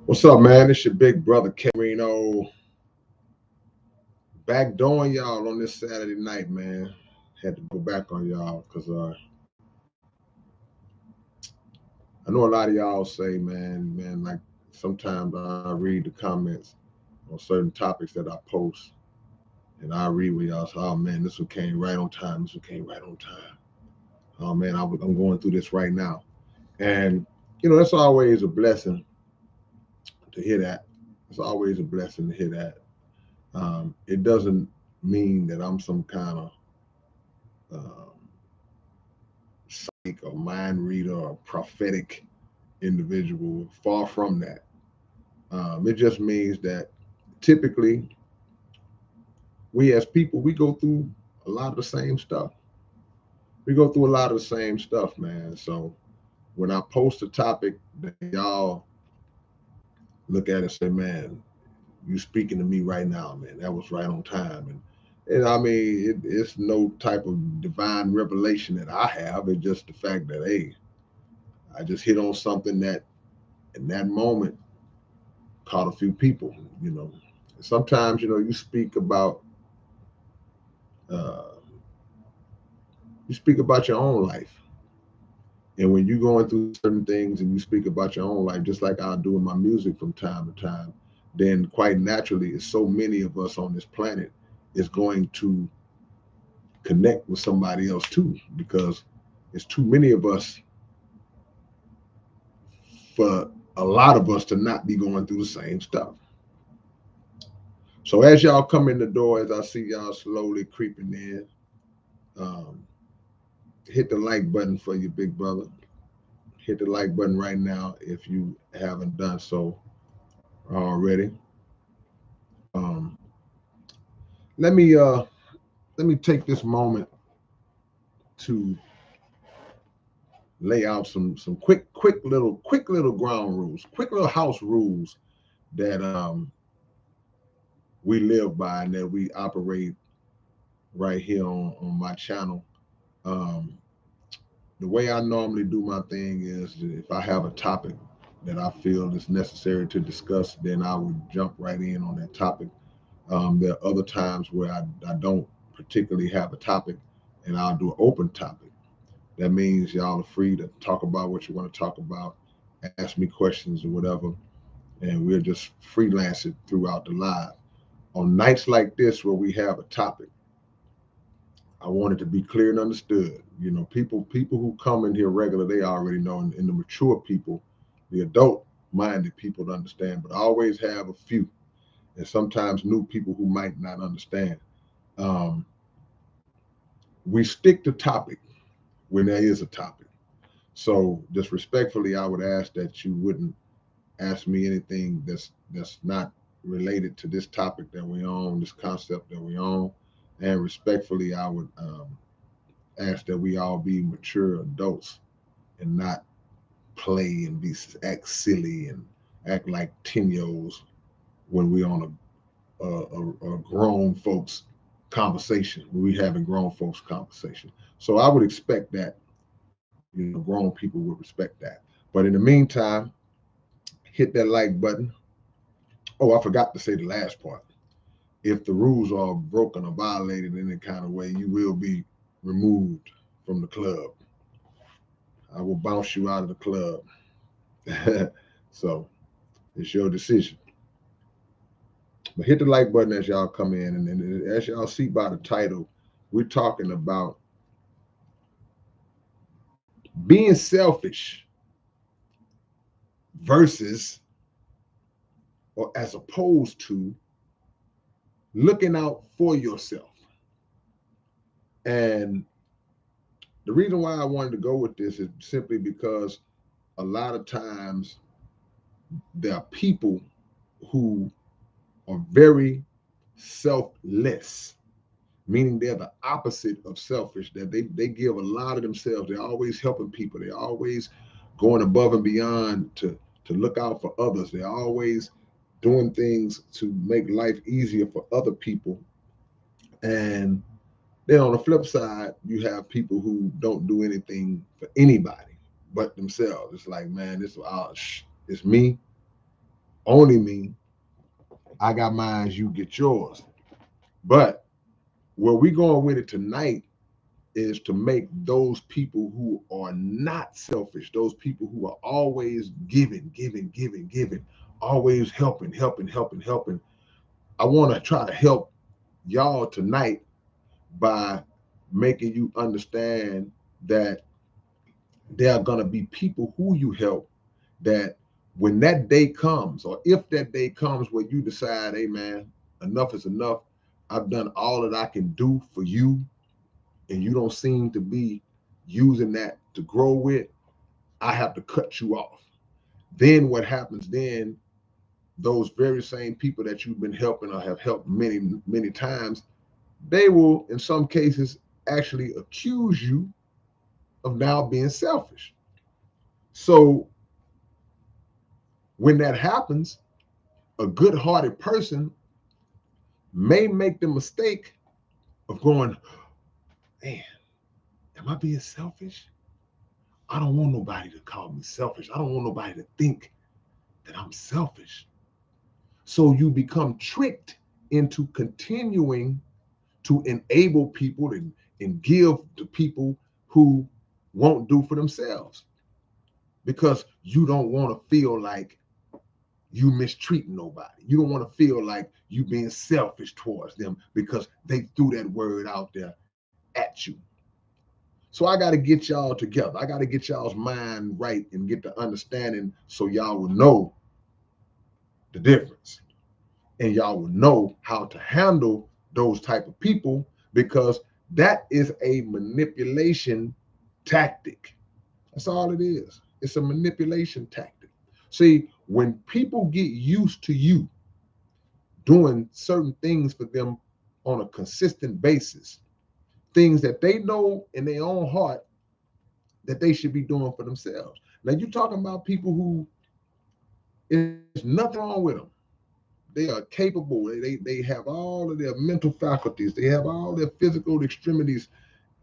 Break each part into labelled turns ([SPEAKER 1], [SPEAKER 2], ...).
[SPEAKER 1] What's up, man? It's your big brother K-Rino, back doing y'all on this Saturday night, man. Had to go back on y'all because I know a lot of y'all say, man, like sometimes I read the comments on certain topics that I post, and I read where y'all say, "Oh man, this one came right on time. This one came right on time. Oh man, I'm going through this right now," and that's always a blessing to hear that. It's always a blessing to hear that. It doesn't mean that I'm some kind of um, psychic or mind reader or prophetic individual. Far from that. It just means that typically we as people we go through a lot of the same stuff. We go through a lot of the same stuff, man. So when I post a topic that y'all look at and say, "Man, you speaking to me right now, man. That was right on time." And I mean, it's no type of divine revelation that I have. It's just the fact that, hey, I just hit on something that in that moment caught a few people. You know, sometimes you speak about uh, your own life, and when you're going through certain things and you speak about your own life, just like I do in my music from time to time, then quite naturally, it's so many of us on this planet is going to connect with somebody else too, because it's too many of us for a lot of us to not be going through the same stuff. So as y'all come in the door, as I see y'all slowly creeping in, um, hit the like button for you, big brother. Hit the like button right now if you haven't done so already. Um, let me take this moment to lay out some quick little ground rules, quick little house rules that we live by and that we operate right here on my channel. Um, the way I normally do my thing is if I have a topic that I feel is necessary to discuss, then I would jump right in on that topic. There are other times where I don't particularly have a topic and I'll do an open topic. That means y'all are free to talk about what you want to talk about, ask me questions or whatever, and we'll just freelance it throughout the live. On nights like this where we have a topic, I want it to be clear and understood. People who come in here regular, they already know, and the mature people, the adult minded people to understand, but I always have a few, and sometimes new people who might not understand. Um, we stick to topic when there is a topic. So just respectfully, I would ask that you wouldn't ask me anything that's not related to this topic that we on, this concept that we on. And respectfully, I would ask that we all be mature adults and not play and act silly and act like 10-year-olds when we on a grown folks conversation. When we having grown folks conversation. So I would expect that, grown people would respect that. But in the meantime, hit that like button. Oh, I forgot to say the last part. If the rules are broken or violated in any kind of way, you will be removed from the club. I will bounce you out of the club. So it's your decision. But hit the like button as y'all come in, and as y'all see by the title, we're talking about being selfish versus, or as opposed to, looking out for yourself. And the reason why I wanted to go with this is simply because a lot of times there are people who are very selfless, meaning they're the opposite of selfish, that they give a lot of themselves. They're always helping people. They're always going above and beyond to look out for others. They're always doing things to make life easier for other people. And then on the flip side, you have people who don't do anything for anybody but themselves. It's like, man, it's me. only mean I got mine, you get yours. But where we going with it tonight is to make those people who are not selfish, those people who are always giving, always helping. I want to try to help y'all tonight by making you understand that there are going to be people who you help that when that day comes, or if that day comes where you decide, hey man, enough is enough, I've done all that I can do for you, and you don't seem to be using that to grow with, I have to cut you off. Then what happens then, those very same people that you've been helping or have helped many times, they will in some cases actually accuse you of now being selfish. So when that happens, a good-hearted person may make the mistake of going, man, am I being selfish? I don't want nobody to call me selfish. I don't want nobody to think that I'm selfish. So you become tricked into continuing to enable people and give to people who won't do for themselves, because you don't want to feel like you mistreating nobody. You don't want to feel like you being selfish towards them because they threw that word out there at you. So I got to get y'all together. I got to get y'all's mind right and get the understanding so y'all will know the difference, and y'all will know how to handle those type of people, because that is a manipulation tactic. That's all it is. It's a manipulation tactic. See, when people get used to you doing certain things for them on a consistent basis, things that they know in their own heart that they should be doing for themselves. Now you're talking about people who there's nothing wrong with them. They are capable. They have all of their mental faculties. They have all their physical extremities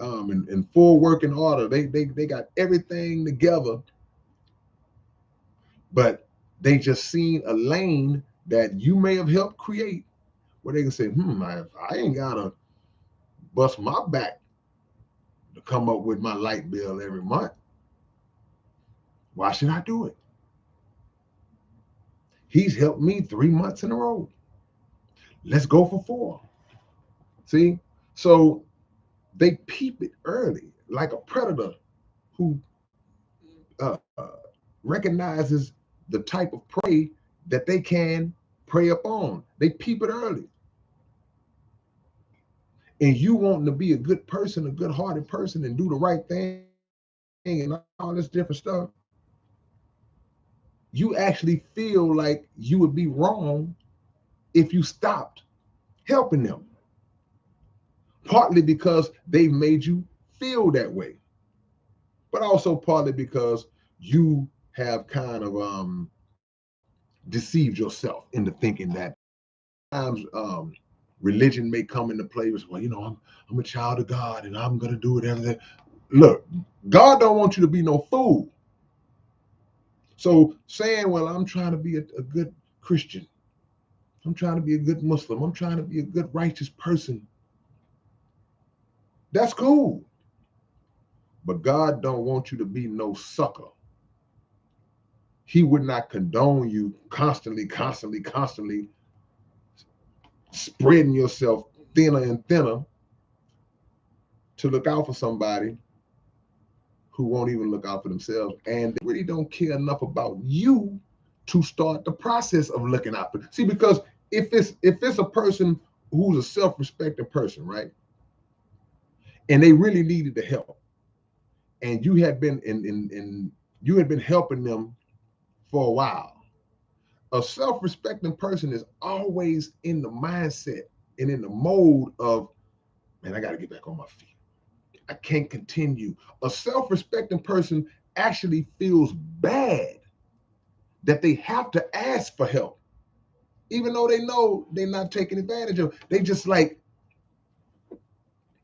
[SPEAKER 1] in full working order. They got everything together, but they just seen a lane that you may have helped create where they can say, I ain't gotta bust my back to come up with my light bill every month. Why should I do it? He's helped me 3 months in a row. Let's go for 4. See? So they peep it early, like a predator who uh, recognizes the type of prey that they can prey upon. They peep it early. And you wanting to be a good person, a good-hearted person, and do the right thing and all this different stuff, you actually feel like you would be wrong if you stopped helping them. Partly because they've made you feel that way, but also partly because you have kind of deceived yourself into thinking that sometimes religion may come into play with, well, I'm a child of God and I'm gonna do whatever. Look, God don't want you to be no fool. So saying, well, I'm trying to be a good Christian, I'm trying to be a good Muslim, I'm trying to be a good righteous person, that's cool. But God don't want you to be no sucker. He would not condone you constantly spreading yourself thinner and thinner to look out for somebody who won't even look out for themselves, and they really don't care enough about you to start the process of looking out for. See, because if it's a person who's a self-respecting person, right, and they really needed the help, and you had been you had been helping them for a while, a self-respecting person is always in the mindset and in the mode of, man, I got to get back on my feet. I can't continue. A self-respecting person actually feels bad that they have to ask for help, even though they know they're not taking advantage of. They just like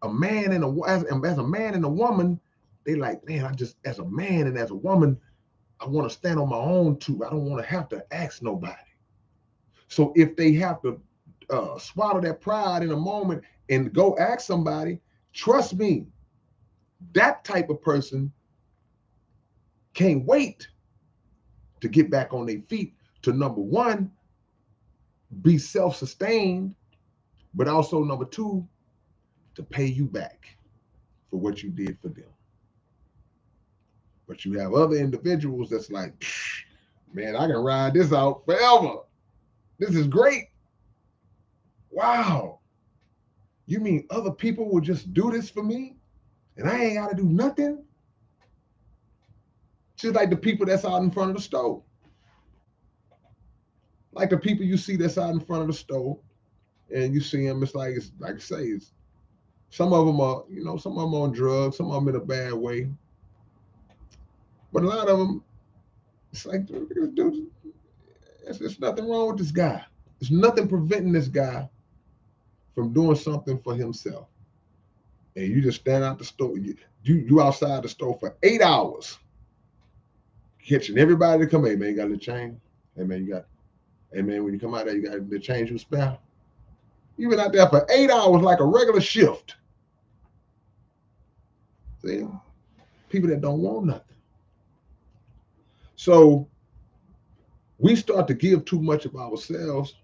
[SPEAKER 1] a man and as a man and a woman, they like, man, I just, as a man and as a woman, I want to stand on my own too. I don't want to have to ask nobody. So if they have to swallow that pride in a moment and go ask somebody, trust me, that type of person can't wait to get back on their feet to, number one, be self-sustained, but also number two, to pay you back for what you did for them. But you have other individuals that's like, man, I can ride this out forever. This is great. Wow. You mean other people will just do this for me and I ain't got to do nothing? Just like the people that's out in front of the stove. Like the people you see that's out in front of the stove, and you see them, it's like I say, it's, some of them are, some of them on drugs, some of them in a bad way. But a lot of them, it's like, dude, there's nothing wrong with this guy. There's nothing preventing this guy from doing something for himself. And you just stand out the store. You outside the store for 8 hours, catching everybody to come. Hey man, you got a little change. Hey man, hey man, when you come out there, you got the change you spare. You've been out there for 8 hours like a regular shift. See? People that don't want nothing. So we start to give too much of ourselves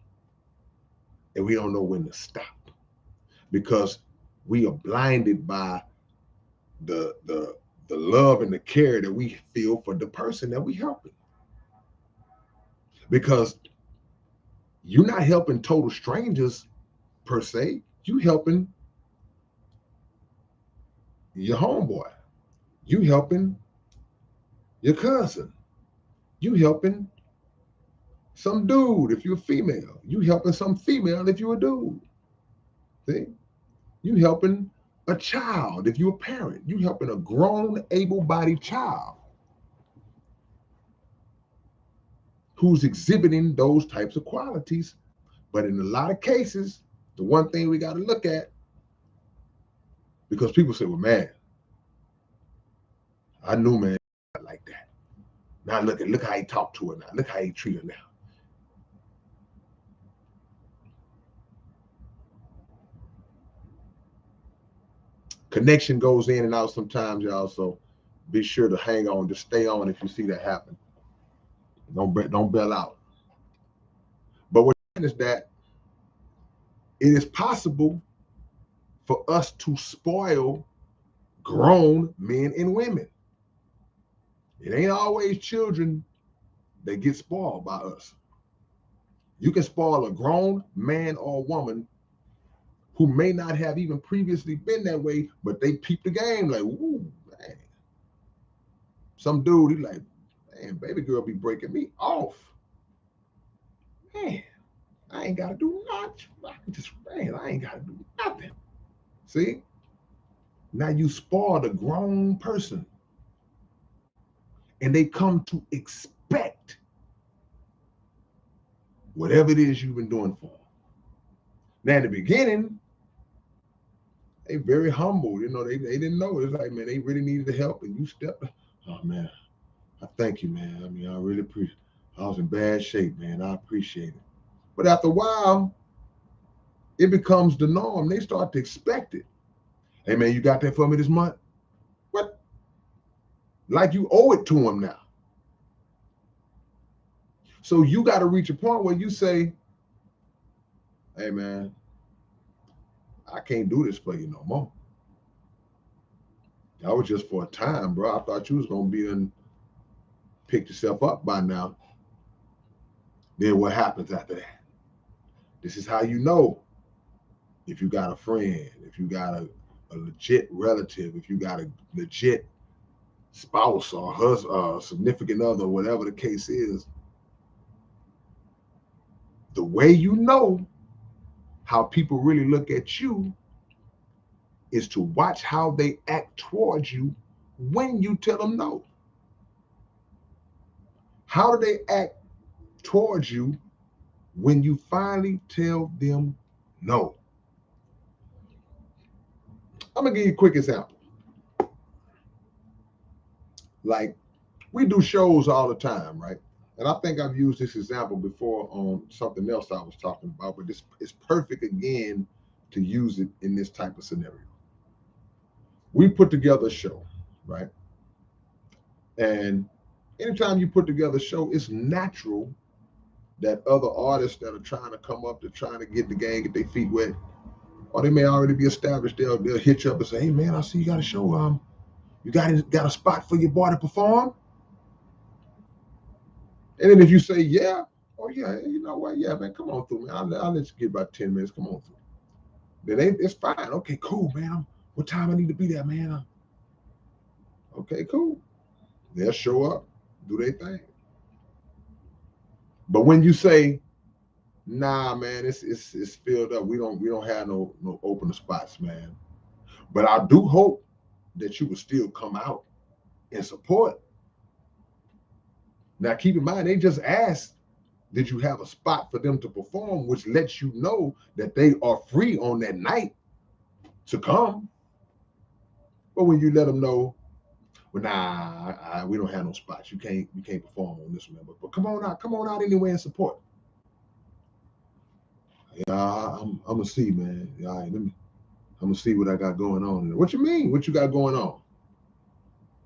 [SPEAKER 1] and we don't know when to stop because we are blinded by the love and the care that we feel for the person that we helping. Because you're not helping total strangers per se. You helping your homeboy. You helping your cousin. You helping some dude if you're a female. You helping some female if you're a dude. See? You helping a child if you're a parent. You helping a grown, able-bodied child who's exhibiting those types of qualities. But in a lot of cases, the one thing we got to look at, because people say, well, man, I knew, man, like that. Now look how he talked to her now. Look how he treat her now. Connection goes in and out sometimes, y'all. So be sure to hang on, to stay on if you see that happen. Don't bail out. But what is that it is possible for us to spoil grown men and women. It ain't always children that get spoiled by us. You can spoil a grown man or woman who may not have even previously been that way, but they peep the game like, ooh, man. Some dude, he like, man, baby girl be breaking me off. Man, I ain't got to do much. I ain't got to do nothing. See? Now you spoiled a grown person. And they come to expect whatever it is you've been doing for them. Now in the beginning, they very humble. They didn't know. It's like, man, they really needed the help, and you stepped. Oh man, I thank you, man. I mean, I really appreciate. I was in bad shape, man. I appreciate it. But after a while, it becomes the norm. They start to expect it. Hey man, you got that for me this month? What? Like you owe it to them now. So you got to reach a point where you say, hey man, I can't do this for you no more. That was just for a time, bro. I thought you was gonna be and pick yourself up by now. Then what happens after that? This is how you know if you got a friend, if you got a legit relative, if you got a legit spouse or husband, significant other, whatever the case is. The way you know how people really look at you is to watch how they act towards you when you tell them no. How do they act towards you when you finally tell them no? I'm gonna give you a quick example. Like, we do shows all the time, right? And I think I've used this example before on something else I was talking about, but this is perfect again to use it in this type of scenario. We put together a show, right? And anytime you put together a show, it's natural that other artists that are trying to come up, they're trying to get the gang, get their feet wet, or they may already be established. They'll hit you up and say, "Hey man, I see you got a show. You got a spot for your boy to perform?" And then if you say, "Yeah," "Oh yeah, you know what? Yeah, man, come on through, man. I'll let you get about 10 minutes. Come on through." Then it's fine. Okay, cool, man. What time I need to be there, man? Okay, cool. They'll show up, do their thing. But when you say, "Nah, man, it's filled up. We don't have no open spots, man. But I do hope that you will still come out and support." Now, keep in mind, they just asked, did you have a spot for them to perform, which lets you know that they are free on that night to come. But when you let them know, well, nah, we don't have no spots. You can't perform on this one. But come on out anyway and support. Yeah, I'm gonna see, man. All right, I'm gonna see what I got going on. What you mean? What you got going on?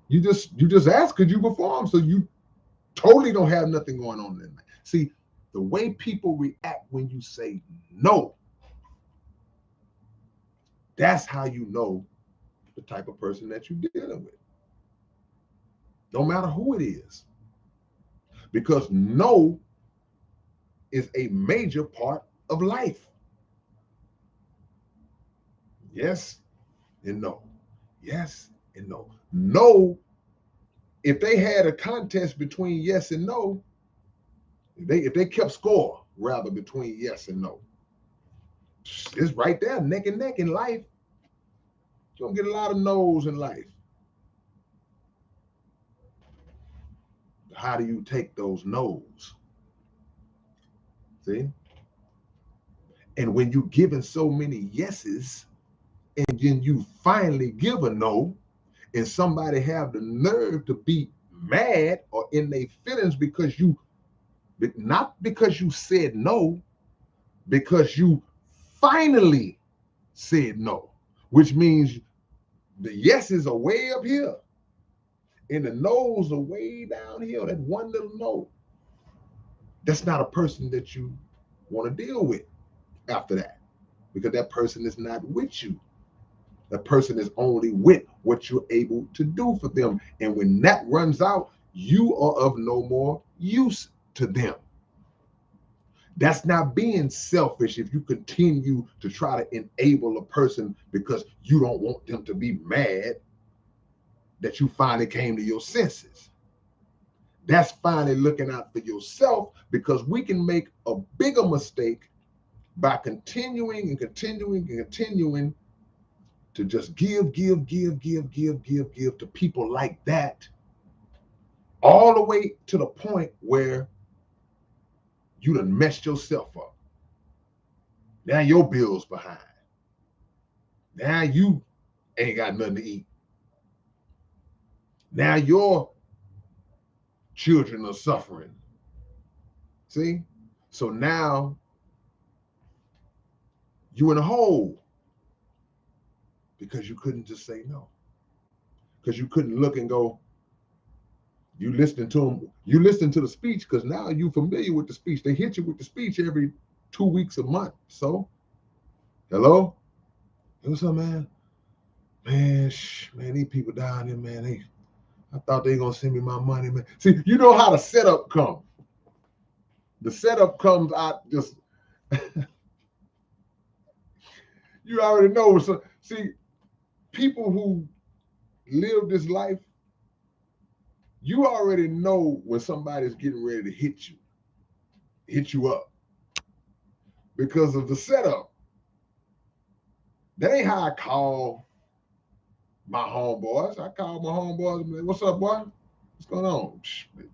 [SPEAKER 1] You just asked, could you perform? So you totally don't have nothing going on that night. See, the way people react when you say no, that's how you know the type of person that you're dealing with. No matter who it is. Because no is a major part of life. Yes and no. Yes and no. No, if they had a contest between yes and no, if they kept score rather between yes and no, it's right there, neck and neck in life. You don't get a lot of no's in life. How do you take those no's? See? And when you're given so many yeses, and then you finally give a no, and somebody have the nerve to be mad or in their feelings because you, not because you said no, because you finally said no, which means the yeses are way up here and the no's are way down here. That one little no, that's not a person that you want to deal with after that, because that person is not with you. That person is only with what you're able to do for them. And when that runs out, you are of no more use to them. That's not being selfish if you continue to try to enable a person because you don't want them to be mad that you finally came to your senses. That's finally looking out for yourself, because we can make a bigger mistake by continuing and continuing and continuing to just give to people like that, all the way to the point where you done messed yourself up. Now your bill's behind. Now you ain't got nothing to eat. Now your children are suffering. See? So now you in a hole because you couldn't just say no. Because you couldn't look and go, you listening to them, you listen to the speech because now you familiar with the speech. They hit you with the speech every 2 weeks a month. So, hello? Hey, what's up, man? Man, these people down there, man, I thought they gonna send me my money, man. See, you know how the setup comes. The setup comes out just, you already know. So, see, people who live this life, you already know when somebody's getting ready to hit you up because of the setup. That ain't how I call my homeboys. I call my homeboys and be like, what's up, boy? What's going on?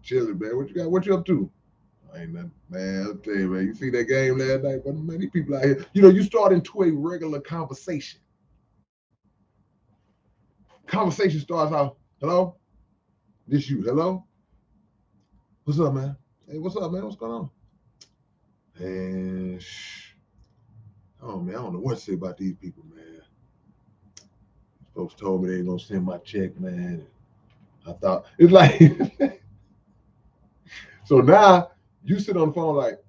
[SPEAKER 1] Chilling, man. What you got? What you up to? Ain't nothing, man. I'll tell you, man. You see that game last night? But man, these people out here, you start into a regular conversation. Conversation starts out, hello? This you, hello? What's up, man? Hey, what's up, man? What's going on? And oh man, I don't know what to say about these people, man. Folks told me they ain't gonna send my check, man. I thought it's like so now you sit on the phone like,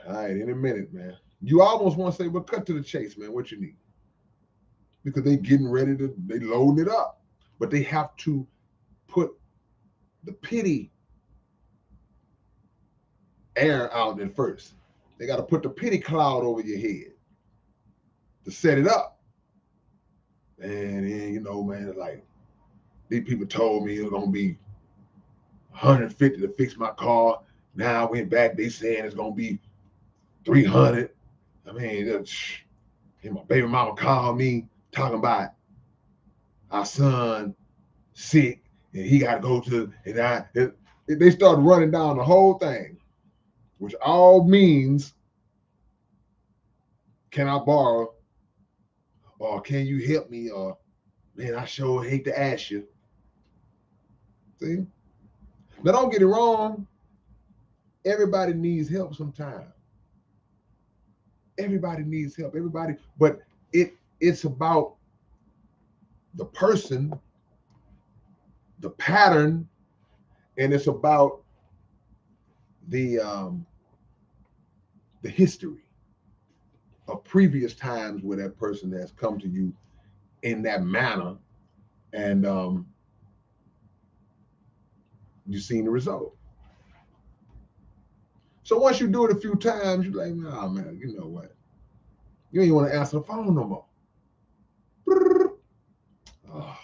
[SPEAKER 1] all right, in a minute, man. You almost want to say, well, cut to the chase, man. What you need? Because they getting ready to, they loading it up. But they have to put the pity air out at first. They got to put the pity cloud over your head to set it up. And then, you know, man, it's like these people told me it was gonna be 150 to fix my car. Now I went back, they saying it's gonna be 300. I mean, and my baby mama called me talking about our son sick and he got to go to, they started running down the whole thing, which all means, can I borrow, or can you help me, or man, I sure hate to ask you. See, now don't get it wrong, everybody needs help sometimes. Everybody needs help, everybody, but it's about the person, the pattern, and it's about the the history of previous times where that person has come to you in that manner, and you've seen the result. So once you do it a few times, you're like, nah, man, you know what? You ain't want to answer the phone no more. Oh,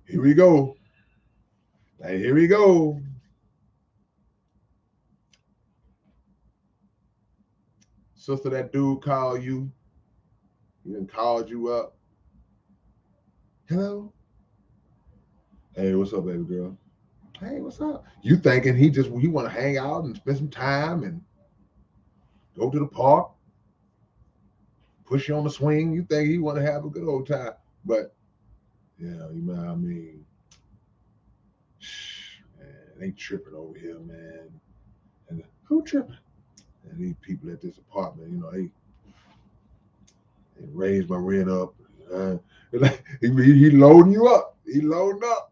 [SPEAKER 1] here we go. Hey, here we go. Sister, that dude called you. He done called you up. Hello. Hey, what's up, baby girl? Hey, what's up? You thinking he want to hang out and spend some time and go to the park, push you on the swing. You think he want to have a good old time, but yeah, you know what I mean. Man, they tripping over here, man. And who tripping? And these people at this apartment, you know, they raised my rent up. He loading you up. He loading up.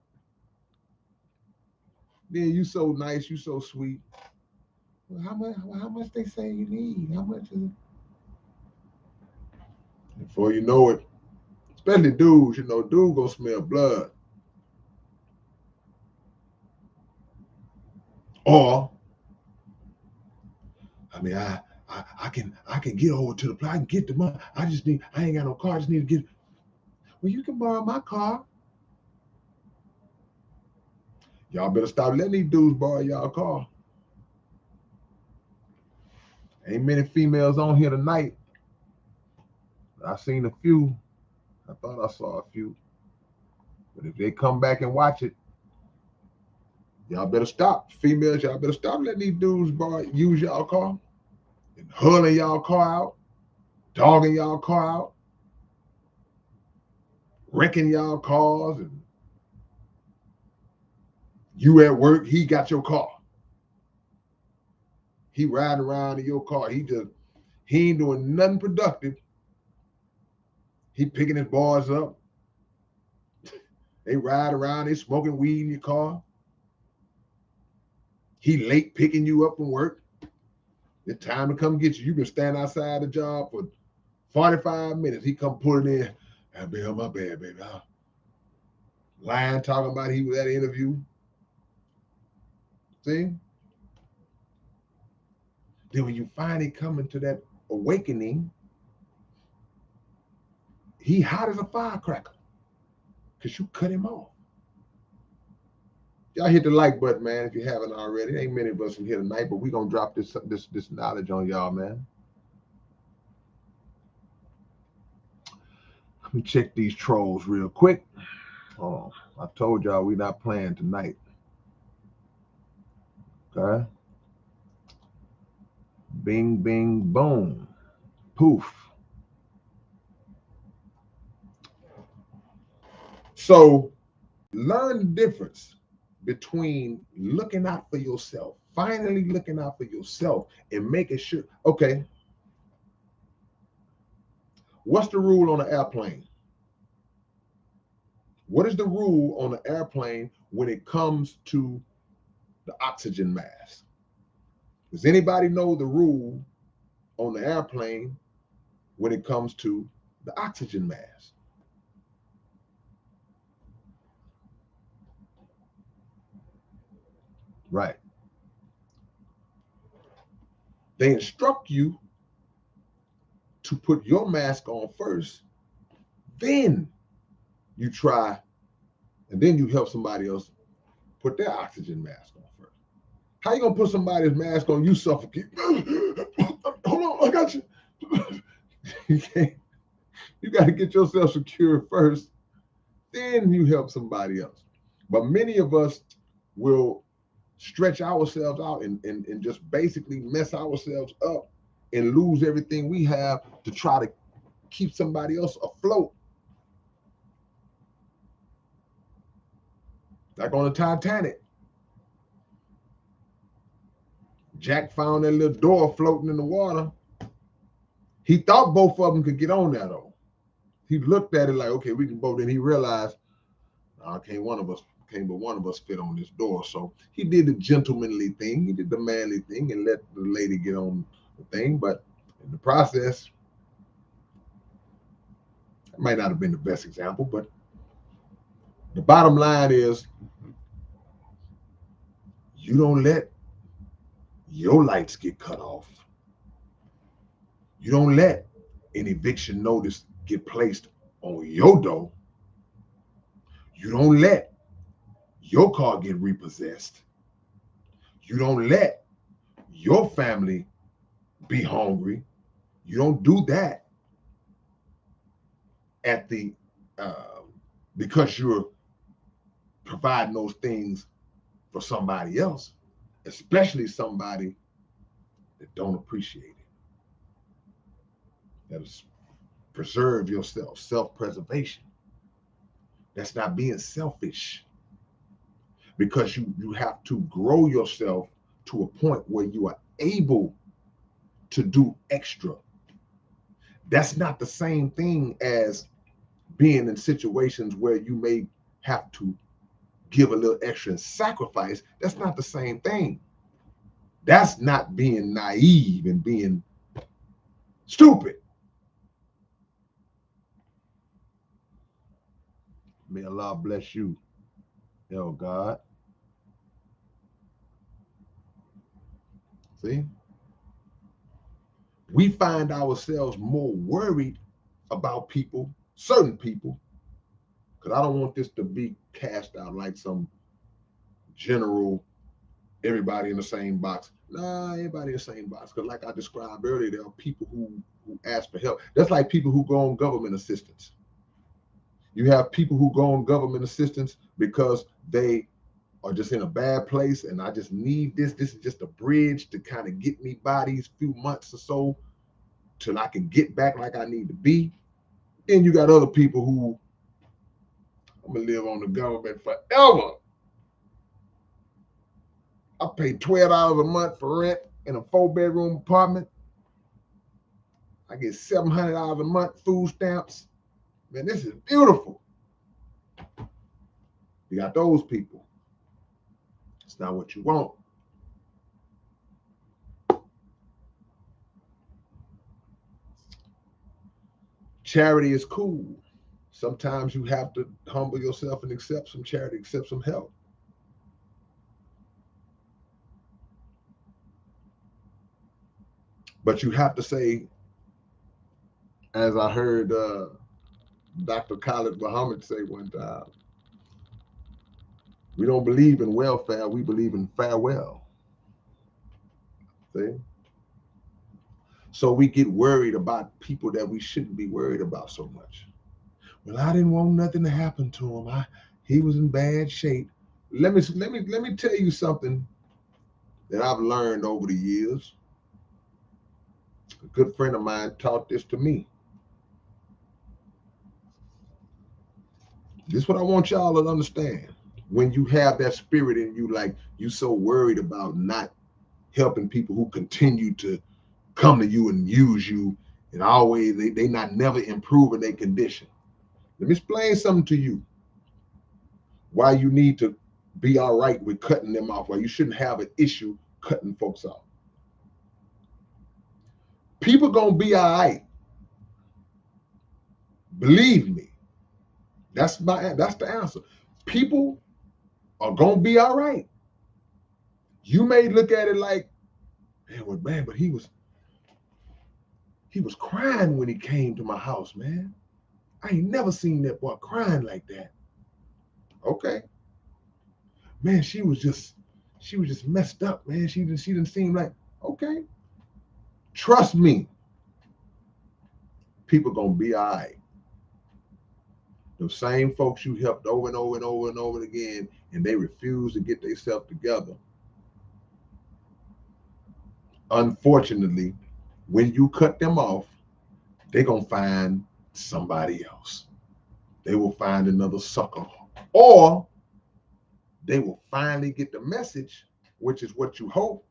[SPEAKER 1] Then you so nice, you so sweet. Well, how much? How much they say you need? How much is it? Before you know it, especially dudes, you know, dude gonna smell blood. Or, I mean, I can get over to the place. I can get the money. I ain't got no car. I just need to get. Well, you can borrow my car. Y'all better stop letting these dudes borrow y'all car. Ain't many females on here tonight. I seen a few. I thought I saw a few. But if they come back and watch it, y'all better stop. Females, y'all better stop letting these dudes use y'all car and hurling y'all car out, dogging y'all car out, wrecking y'all cars, and you at work, he got your car. He riding around in your car. He ain't doing nothing productive. He picking his boys up. They ride around, they smoking weed in your car. He late picking you up from work. It's time to come get you. You've been standing outside the job for 45 minutes. He come pulling in. I be on my bad, baby. Lying, talking about he was at an interview. See? Then when you finally come into that awakening, he hot as a firecracker because you cut him off. Y'all hit the like button, man, if you haven't already. Ain't many of us in here tonight, but we gonna drop this knowledge on y'all, man. Let me check these trolls real quick. Oh, I told y'all we not playing tonight. Okay. Bing, bing, boom. Poof. So learn the difference between looking out for yourself, finally looking out for yourself and making sure, okay, what's the rule on an airplane? What is the rule on an airplane when it comes to the oxygen mask? Does anybody know the rule on the airplane when it comes to the oxygen mask? Right. They instruct you to put your mask on first, then you try, and then you help somebody else put their oxygen mask on first. How you gonna put somebody's mask on, you suffocate? Hold on, I got you. You can't. You got to get yourself secure first, then you help somebody else. But many of us will stretch ourselves out and just basically mess ourselves up and lose everything we have to try to keep somebody else afloat. Like on the Titanic, Jack found that little door floating in the water. He thought both of them could get on there though. He looked at it like, okay, we can both. Then he realized, can't but one of us fit on this door. So he did the gentlemanly thing. He did the manly thing and let the lady get on the thing. But in the process, it might not have been the best example, but the bottom line is you don't let your lights get cut off. You don't let an eviction notice get placed on your door. You don't let your car get repossessed. You don't let your family be hungry. You don't do that at the because you're providing those things for somebody else, especially somebody that don't appreciate it. That is preserve yourself, self-preservation. That's not being selfish, because you have to grow yourself to a point where you are able to do extra. That's not the same thing as being in situations where you may have to give a little extra and sacrifice. That's not the same thing. That's not being naive and being stupid. May Allah bless you, oh God. See? We find ourselves more worried about people, certain people, because I don't want this to be cast out like some general, everybody in the same box. Nah, everybody in the same box. Because like I described earlier, there are people who ask for help. That's like people who go on government assistance. You have people who go on government assistance because they are just in a bad place and I just need this. This is just a bridge to kind of get me by these few months or so till I can get back like I need to be. Then you got other people who, I'm gonna live on the government forever. I pay $12 a month for rent in a 4-bedroom apartment. I get $700 a month food stamps. Man, this is beautiful. You got those people. It's not what you want. Charity is cool. Sometimes you have to humble yourself and accept some charity, accept some help. But you have to say, as I heard Dr. Khalid Muhammad say one time, we don't believe in welfare, we believe in farewell. See? So we get worried about people that we shouldn't be worried about so much. Well, I didn't want nothing to happen to him. He was in bad shape. Let me tell you something that I've learned over the years. A good friend of mine taught this to me. This is what I want y'all to understand. when you have that spirit in you, like you so worried about not helping people who continue to come to you and use you, and always they not never improving their condition. Let me explain something to you. Why you need to be all right with cutting them off, why you shouldn't have an issue cutting folks off. People gonna be all right. Believe me. That's the answer. People are gonna be all right. You may look at it like, man, but he was crying when he came to my house, man. I ain't never seen that boy crying like that. Okay. Man, she was just messed up, man. She didn't seem like, okay. Trust me, people gonna be all right. The same folks you helped over and over and over and over again, and they refuse to get themselves together. Unfortunately, when you cut them off, they're gonna find somebody else. They will find another sucker. Or they will finally get the message, which is what you hope,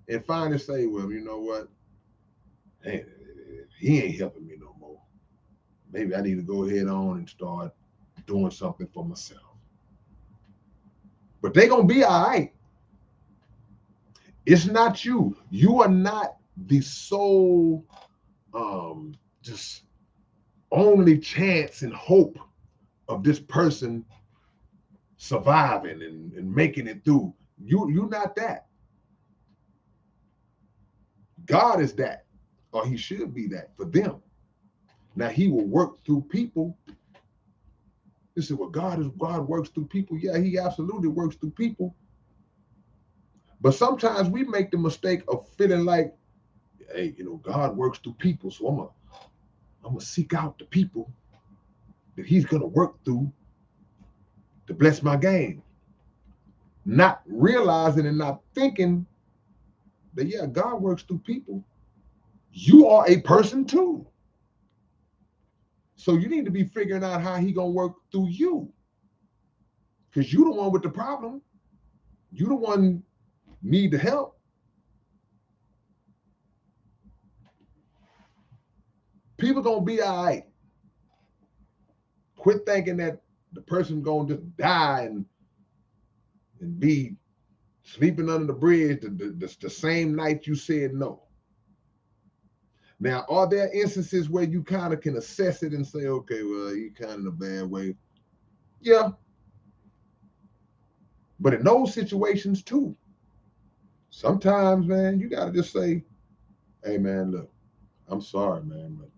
[SPEAKER 1] and finally say, well, you know what? Hey, he ain't helping me no more. Maybe I need to go ahead on and start doing something for myself. But they're gonna be all right. It's not you. You are not the sole just only chance and hope of this person surviving and making it through. You're not that. God is that, or he should be that for them. Now he will work through people. You say, well, God works through people. Yeah, he absolutely works through people. But sometimes we make the mistake of feeling like, hey, God works through people, so I'm gonna seek out the people that he's gonna work through to bless my game. Not realizing and not thinking that, yeah, God works through people. You are a person too. So you need to be figuring out how he gonna work through you. Because you the one with the problem. You the one need the help. People gonna be all right. Quit thinking that the person gonna just die and be sleeping under the bridge the same night you said no. Now, are there instances where you kind of can assess it and say, okay, well, you kind of in a bad way? Yeah. But in those situations too, sometimes, man, you gotta just say, hey, man, look, I'm sorry, man, but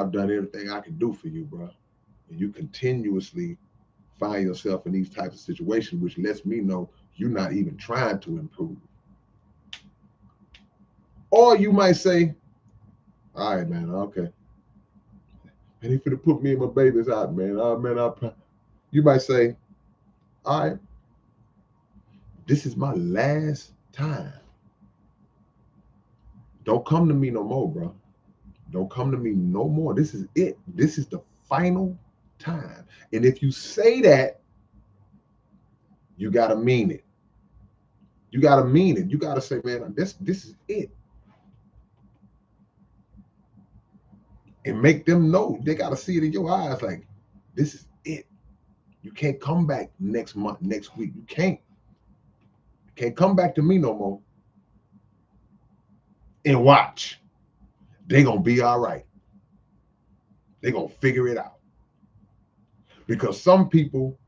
[SPEAKER 1] I've done everything I can do for you, bro. And you continuously find yourself in these types of situations, which lets me know you're not even trying to improve. Or you might say, all right, man, okay. And he finna put me and my babies out, man. Oh, man, you might say, all right, this is my last time. Don't come to me no more, bro. Don't come to me no more. This is it. This is the final time. And if you say that, you gotta mean it. You gotta mean it. You gotta say, man, this is it. And make them know. They gotta see it in your eyes, like, this is it. You can't come back next month, next week. You can't. You can't come back to me no more. And watch. They're gonna be all right. They're gonna figure it out. Because some people,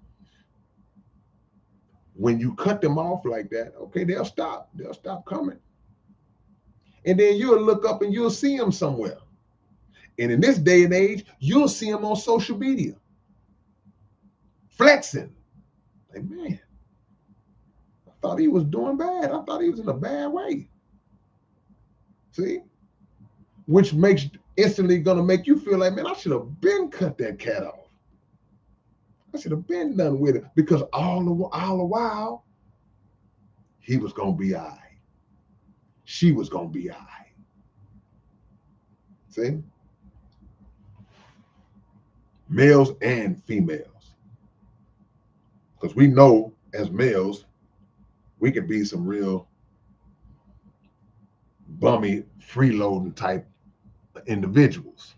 [SPEAKER 1] when you cut them off like that, okay, they'll stop. They'll stop coming. And then you'll look up and you'll see them somewhere. And in this day and age, you'll see them on social media, flexing. Like, man, I thought he was doing bad. I thought he was in a bad way. See? Which makes instantly gonna make you feel like, man, I should have been cut that cat off. I should have been done with it, because all the while, he was gonna be all right. She was gonna be all right. See? Males and females. Because we know as males, we can be some real bummy, freeloading type individuals.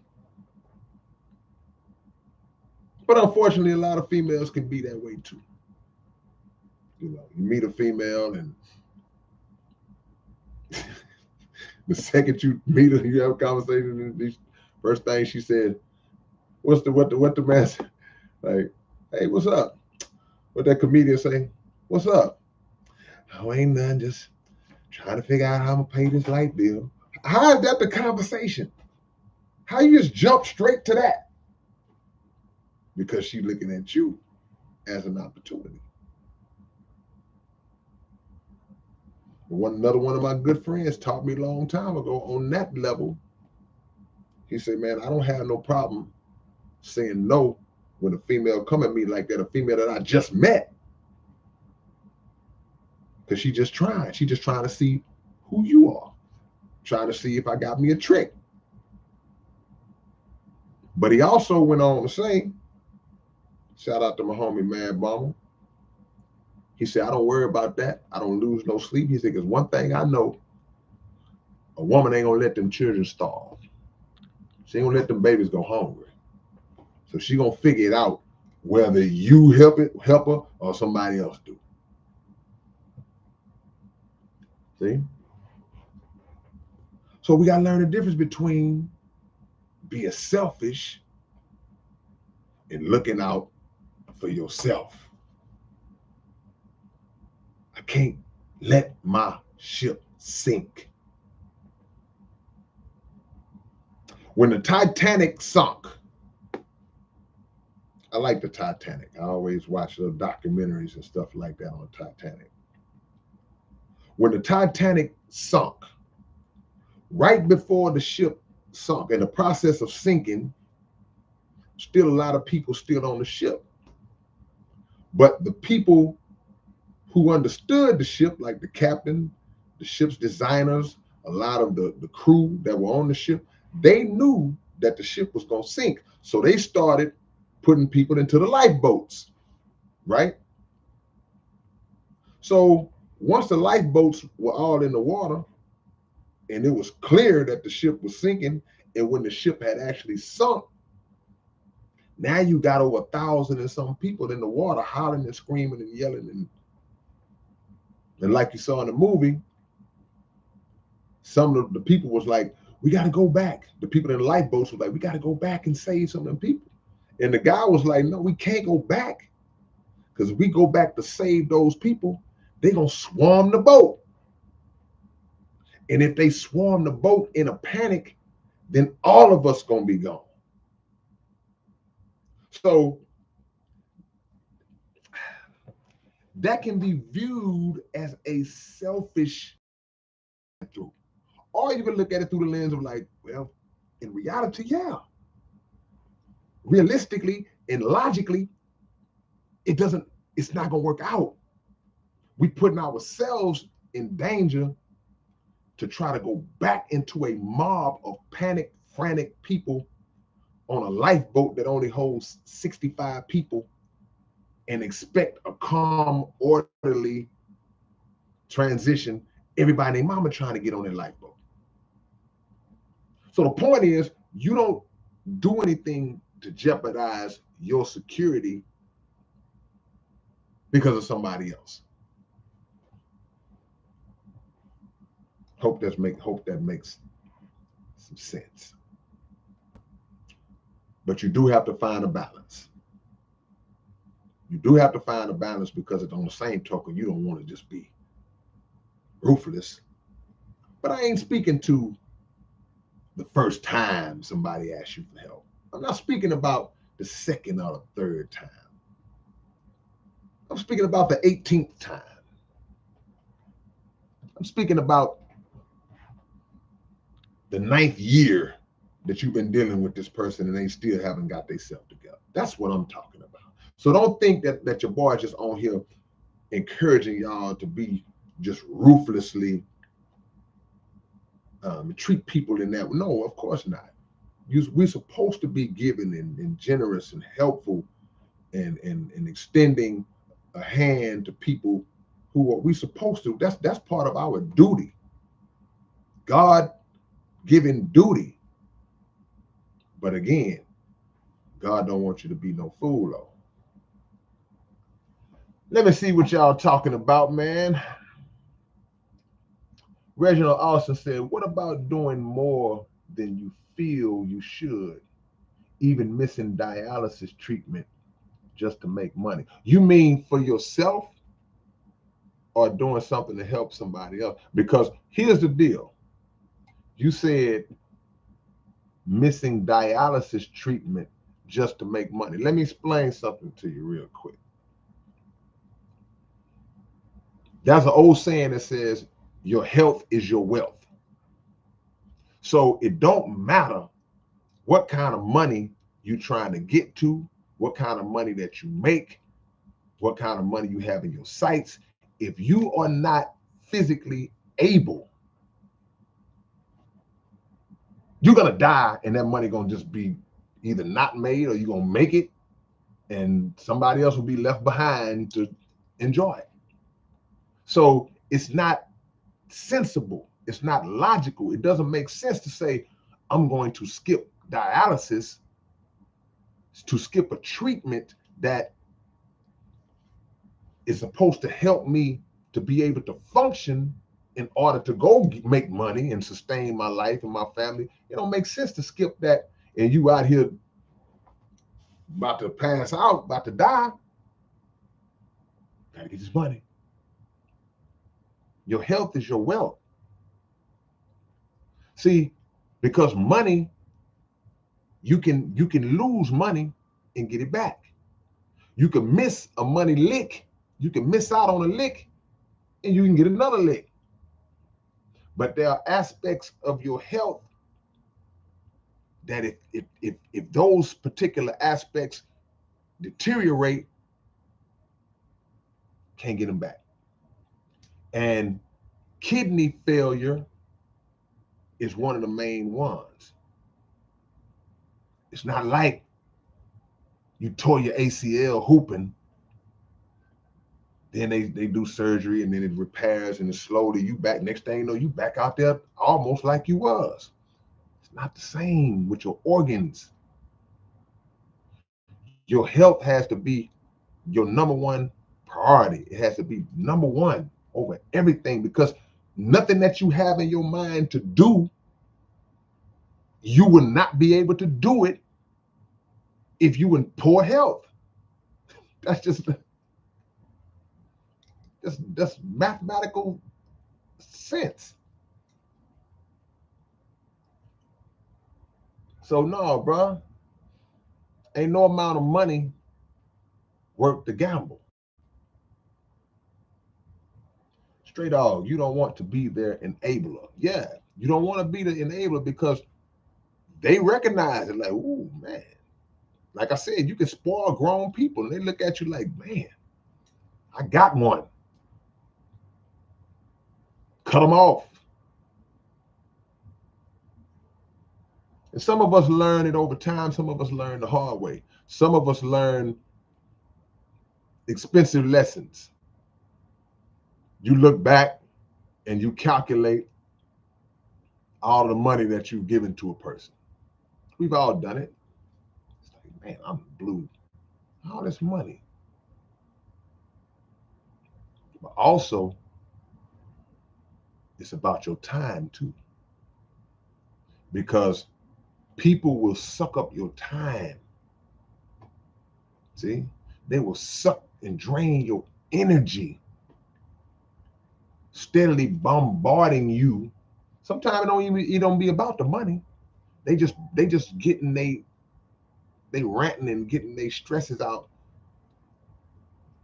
[SPEAKER 1] But unfortunately, a lot of females can be that way too. You know, you meet a female and the second you meet her, you have a conversation, and the first thing she said, what the man said? Like, hey, what's up? What that comedian say? What's up? Oh, ain't nothing, just trying to figure out how I'm gonna pay this light bill. How is that the conversation? How you just jump straight to that? Because she's looking at you as an opportunity. Another one of my good friends taught me a long time ago on that level. He said, man, I don't have no problem saying no when a female come at me like that, a female that I just met. Because she just trying to see who you are, trying to see if I got me a trick. But he also went on to say, shout out to my homie Mad Bomber. He said, I don't worry about that. I don't lose no sleep. He said, because one thing I know, a woman ain't gonna let them children starve. She ain't gonna let them babies go hungry. So she gonna figure it out whether you help her or somebody else do. See? So we gotta learn the difference between being selfish and looking out for yourself. I can't let my ship sink. When the Titanic sunk, I like the Titanic. I always watch little documentaries and stuff like that on the Titanic. When the Titanic sunk, right before the ship sunk, in the process of sinking, still a lot of people still on the ship. But the people who understood the ship, like the captain, the ship's designers, a lot of the crew that were on the ship, they knew that the ship was going to sink. So they started putting people into the lifeboats, right? So once the lifeboats were all in the water and it was clear that the ship was sinking, and when the ship had actually sunk, now you got over 1,000 and some people in the water hollering and screaming and yelling. And like you saw in the movie, some of the people was like, we got to go back. The people in the lifeboats was like, we got to go back and save some of them people. And the guy was like, no, we can't go back. Because if we go back to save those people, they're going to swarm the boat. And if they swarm the boat in a panic, then all of us going to be gone. So that can be viewed as a selfish through. Or you can look at it through the lens of like, well, in reality, yeah. Realistically and logically, it's not going to work out. We're putting ourselves in danger to try to go back into a mob of panic, frantic people on a lifeboat that only holds 65 people and expect a calm, orderly transition. Everybody and their mama trying to get on their lifeboat. So the point is, you don't do anything to jeopardize your security because of somebody else. Hope that makes some sense. But you do have to find a balance. You do have to find a balance, because it's on the same token, you don't want to just be ruthless. But I ain't speaking to the first time somebody asks you for help. I'm not speaking about the second or the third time. I'm speaking about the 18th time. I'm speaking about the 9th year that you've been dealing with this person and they still haven't got themselves together. That's what I'm talking about. So don't think that your boy is just on here encouraging y'all to be just ruthlessly treat people in that. No, of course not. We're supposed to be giving and generous and helpful and extending a hand to people who are we supposed to. That's part of our duty. God given duty. But again, God don't want you to be no fool though. Let me see what y'all talking about, man. Reginald Austin said, what about doing more than you feel you should, even missing dialysis treatment just to make money? You mean for yourself or doing something to help somebody else? Because here's the deal. You said missing dialysis treatment just to make money. Let me explain something to you real quick. There's an old saying that says, your health is your wealth. So it don't matter what kind of money you're trying to get to, what kind of money that you make, what kind of money you have in your sights. If you are not physically able, you're going to die and that money going to just be either not made or you're going to make it and somebody else will be left behind to enjoy it. So it's not sensible. It's not logical. It doesn't make sense to say, I'm going to skip dialysis, to skip a treatment that is supposed to help me to be able to function in order to go make money and sustain my life and my family. It don't make sense to skip that and you out here about to pass out, about to die. Gotta get this money. Your health is your wealth. See, because money, you can lose money and get it back. You can miss a money lick. You can miss out on a lick and you can get another lick. But there are aspects of your health that if those particular aspects deteriorate, can't get them back. And kidney failure is one of the main ones. It's not like you tore your ACL hooping, then they do surgery and then it repairs and slowly you back. Next thing you know, you back out there almost like you was. It's not the same with your organs. Your health has to be your number one priority. It has to be number one over everything, because nothing that you have in your mind to do, you will not be able to do it if you in poor health. That's just that's mathematical sense. So no, bro, ain't no amount of money worth the gamble. Straight dog, you don't want to be their enabler. Yeah, you don't want to be the enabler because they recognize it like, ooh, man. Like I said, you can spoil grown people and they look at you like, man, I got one. Cut them off. And some of us learn it over time. Some of us learn the hard way. Some of us learn expensive lessons. You look back and you calculate all the money that you've given to a person. We've all done it. It's like, man, I'm blue. All this money. But also, it's about your time too. Because people will suck up your time. See? They will suck and drain your energy, steadily bombarding you. Sometimes it don't be about the money. They just getting they ranting and getting their stresses out,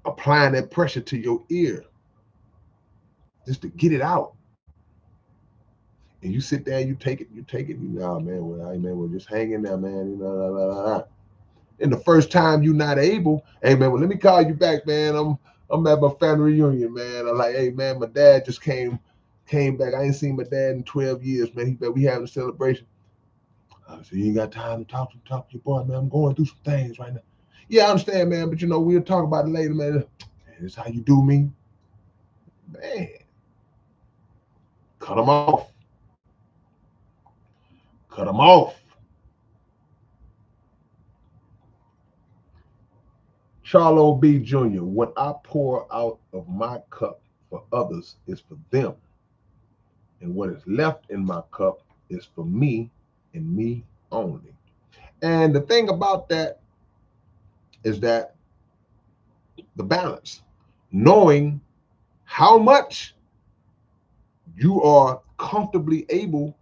[SPEAKER 1] applying that pressure to your ear just to get it out. And you sit there and you take it, you know, oh, man, we're just hang in there, man. You know, blah, blah, blah. And the first time you're not able, hey man, well, let me call you back, man. I'm at my family reunion, man. I'm like, hey man, my dad just came back. I ain't seen my dad in 12 years, man. We having a celebration. So you ain't got time to talk to your boy, man. I'm going through some things right now. Yeah, I understand, man, but you know, we'll talk about it later, man. this is how you do me, man. Cut them off. Cut them off. Charlo B. Jr., what I pour out of my cup for others is for them. And what is left in my cup is for me and me only. And the thing about that is that the balance, knowing how much you are comfortably able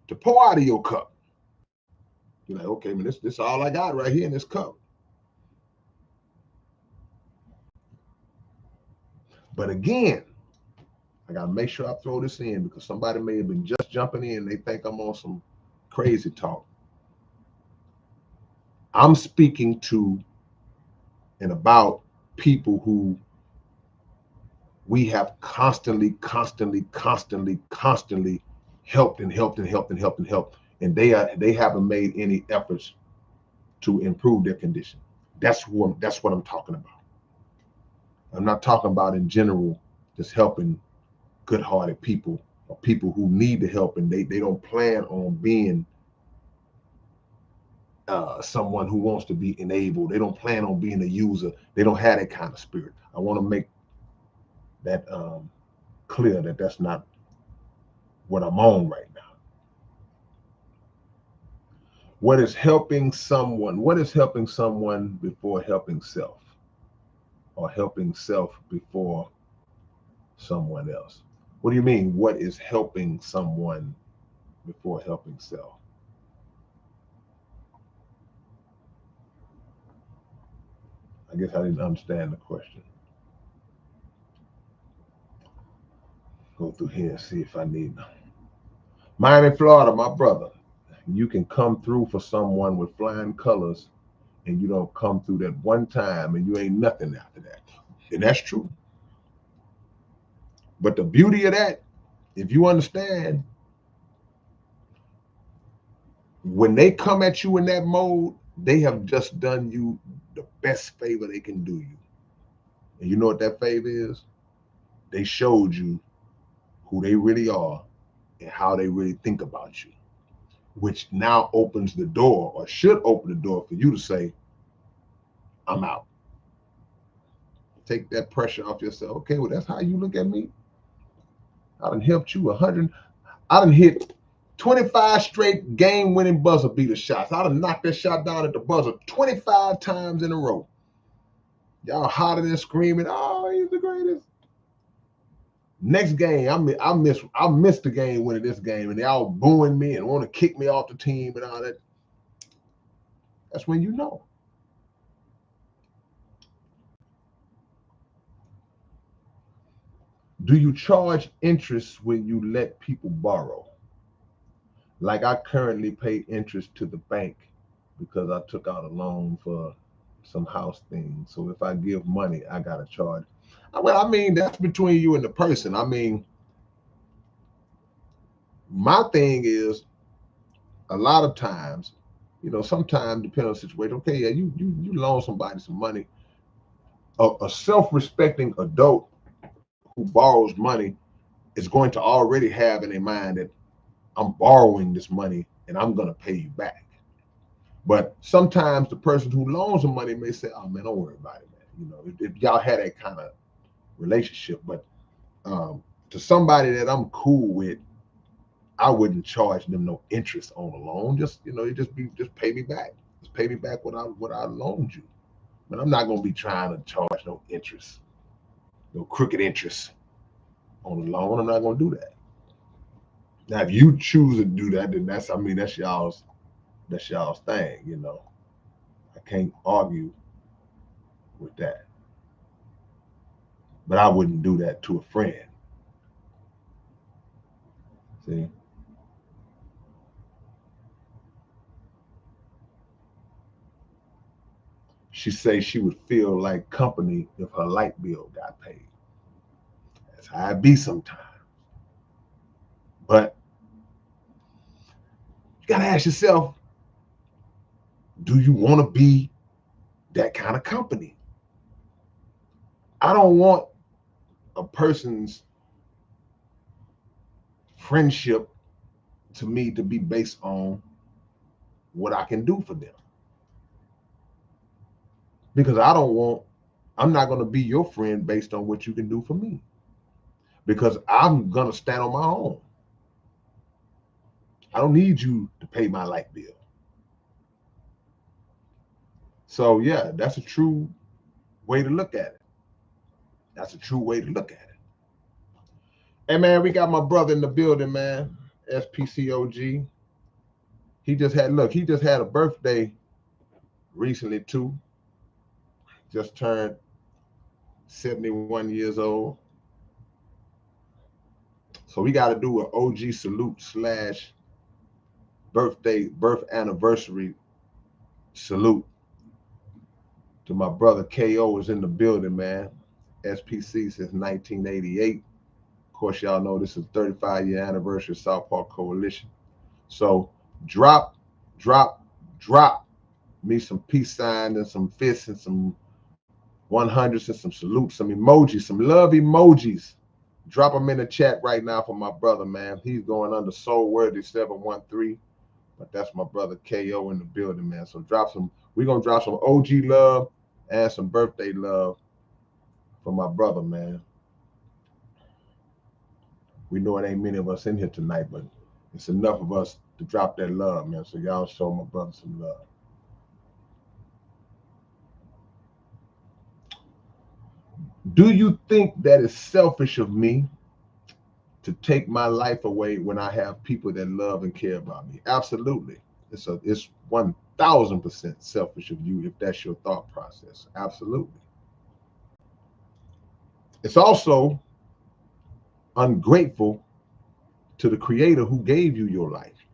[SPEAKER 1] to pour out of your cup. You're like, okay, man, this is all I got right here in this cup. But again, I got to make sure I throw this in because somebody may have been just jumping in. They think I'm on some crazy talk. I'm speaking to and about people who we have constantly helped and helped, and they haven't made any efforts to improve their condition. That's what I'm talking about. I'm not talking about in general just helping good-hearted people or people who need the help and they don't plan on being someone who wants to be enabled. They don't plan on being a user. They don't have that kind of spirit. I want to make that clear that that's not what I'm on right now. What is helping someone? What is helping someone before helping self, or helping self before someone else? What do you mean? What is helping someone before helping self? I guess I didn't understand the question. Go through here and see if I need them. Miami, Florida, my brother. You can come through for someone with flying colors and you don't come through that one time and you ain't nothing after that. And that's true. But the beauty of that, if you understand, when they come at you in that mode, they have just done you the best favor they can do you. And you know what that favor is? They showed you who they really are and how they really think about you, which now opens the door, or should open the door, for you to say, I'm out. Take that pressure off yourself. Okay, well, that's how you look at me. I done helped you 100. I done hit 25 straight game-winning buzzer beater shots. I done knocked that shot down at the buzzer 25 times in a row. Y'all hotter than screaming, oh, he's the greatest. Next game, I missed the game winning this game, and they all booing me and want to kick me off the team and all that. That's when you know. Do you charge interest when you let people borrow? Like I currently pay interest to the bank because I took out a loan for some house things. So if I give money, I got to charge. Well, I mean, that's between you and the person. I mean, my thing is a lot of times, sometimes depending on the situation, okay, yeah, you loan somebody some money. A self-respecting adult who borrows money is going to already have in their mind that I'm borrowing this money and I'm going to pay you back. But sometimes the person who loans the money may say, oh man, don't worry about it, man. If y'all had that kind of relationship. But to somebody that I'm cool with, I wouldn't charge them no interest on a loan. Just just pay me back. Just pay me back what I loaned you. But I'm not gonna be trying to charge no interest, no crooked interest on a loan. I'm not gonna do that. Now, if you choose to do that, then that's y'all's thing. I can't argue with that. But I wouldn't do that to a friend. See? She says she would feel like company if her light bill got paid. That's how it be sometimes. But you gotta ask yourself, do you want to be that kind of company? I don't want a person's friendship to me to be based on what I can do for them. Because I'm not going to be your friend based on what you can do for me. Because I'm going to stand on my own. I don't need you to pay my light bill. So yeah, that's a true way to look at it. That's a true way to look at it. Hey man, we got my brother in the building, man. SPCOG. He just had a birthday recently too. Just turned 71 years old. So we got to do an OG salute / birth anniversary salute to my brother KO is in the building, man. SPC since 1988. Of course, y'all know this is 35-year anniversary of South Park Coalition. So drop me some peace signs and some fists and some 100s and some salutes, some emojis, some love emojis. Drop them in the chat right now for my brother, man. He's going under Soul Worthy 713. But that's my brother KO in the building, man. So we're gonna drop some OG love and some birthday love for my brother, man. We know it ain't many of us in here tonight, but it's enough of us to drop that love, man. So y'all show my brother some love. Do you think that it's selfish of me to take my life away when I have people that love and care about me? Absolutely. It's 1000% selfish of you if that's your thought process. Absolutely. It's also ungrateful to the creator who gave you your life.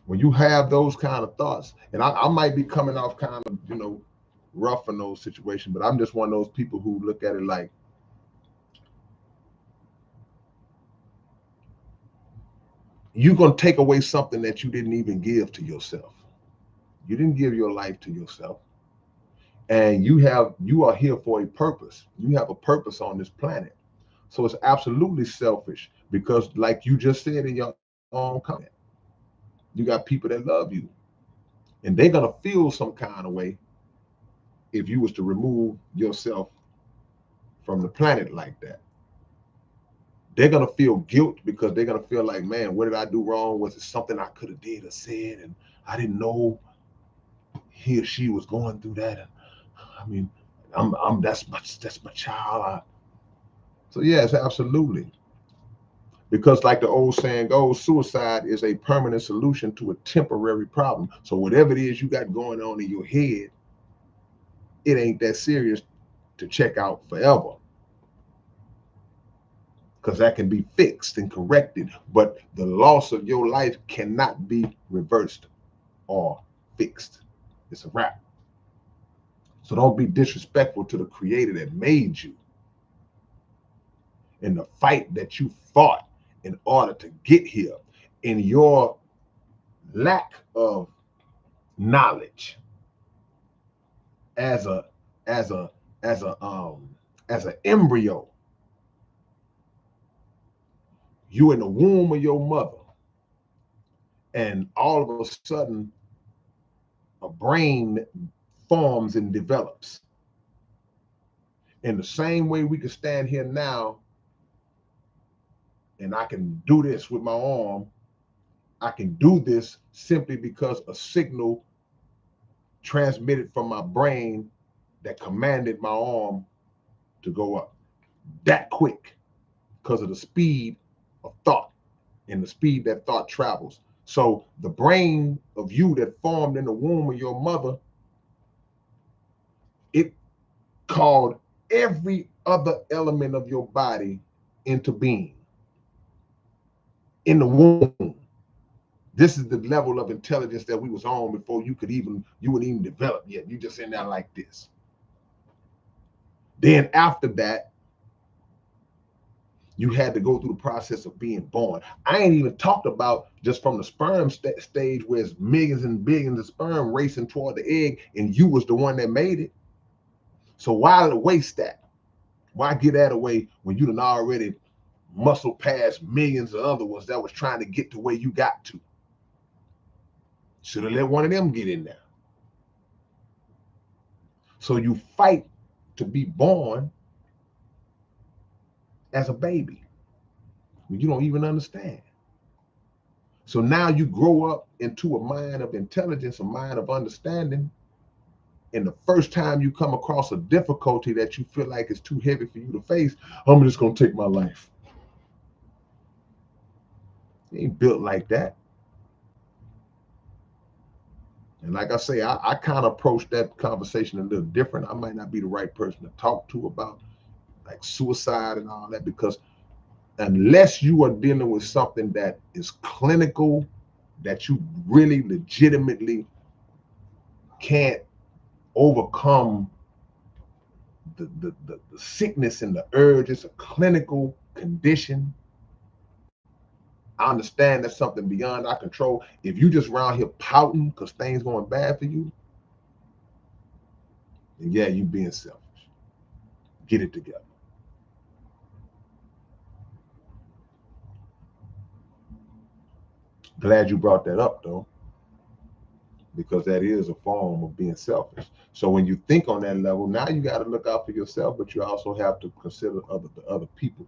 [SPEAKER 1] When you have those kind of thoughts, and I might be coming off kind of, rough in those situations, but I'm just one of those people who look at it like, you're going to take away something that you didn't even give to yourself. You didn't give your life to yourself. And you are here for a purpose. You have a purpose on this planet. So it's absolutely selfish because, like you just said in your own comment, you got people that love you. And they're going to feel some kind of way if you was to remove yourself from the planet like that. They're going to feel guilt because they're going to feel like, man, what did I do wrong? Was it something I could have did or said and I didn't know he or she was going through that? I mean, that's my child. So yes, absolutely. Because like the old saying goes, suicide is a permanent solution to a temporary problem. So whatever it is you got going on in your head, it ain't that serious to check out forever. Because that can be fixed and corrected. But the loss of your life cannot be reversed or fixed. It's a wrap. So don't be disrespectful to the creator that made you and the fight that you fought in order to get here. In your lack of knowledge as a as a as a as an embryo, you in the womb of your mother, and all of a sudden a brain forms and develops. In the same way we can stand here now and I can do this with my arm, I can do this simply because a signal transmitted from my brain that commanded my arm to go up that quick because of the speed of thought and the speed that thought travels. So the brain of you that formed in the womb of your mother, it called every other element of your body into being in the womb. This is the level of intelligence that we was on before you would even develop yet. You just in there like this. Then after that, you had to go through the process of being born. I ain't even talked about just from the sperm stage where it's millions and billions of sperm racing toward the egg and you was the one that made it. So why waste that? Why get that away when you done already muscle past millions of other ones that was trying to get to where you got to? Should have let one of them get in there. So you fight to be born as a baby when you don't even understand. So now you grow up into a mind of intelligence, a mind of understanding. And the first time you come across a difficulty that you feel like is too heavy for you to face, I'm just going to take my life. It ain't built like that. And like I say, I kind of approach that conversation a little different. I might not be the right person to talk to about like suicide and all that, because unless you are dealing with something that is clinical, that you really legitimately can't overcome the sickness and the urge, it's a clinical condition. I understand that's something beyond our control. If you just around here pouting because things going bad for you, then yeah, you being selfish. Get it together. Glad you brought that up though, because that is a form of being selfish. So when you think on that level, now you got to look out for yourself, but you also have to consider the other people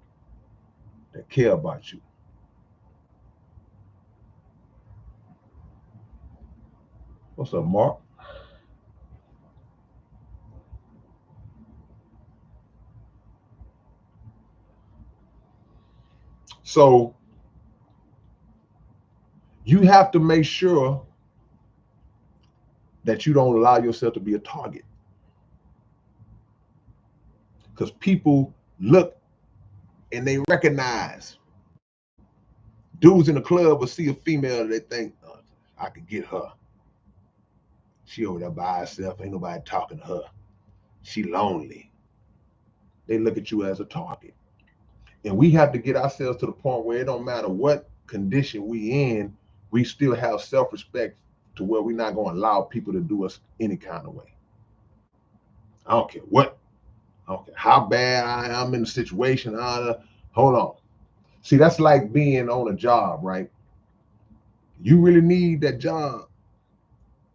[SPEAKER 1] that care about you. What's up, Mark? So you have to make sure that you don't allow yourself to be a target, because people look and they recognize. Dudes in the club will see a female, they think, oh, I could get her. She over there by herself, ain't nobody talking to her. She lonely. They look at you as a target. And we have to get ourselves to the point where it don't matter what condition we in, we still have self-respect to where we're not going to allow people to do us any kind of way. I don't care what. I don't care how bad I am in the situation. Hold on. See, that's like being on a job, right? You really need that job.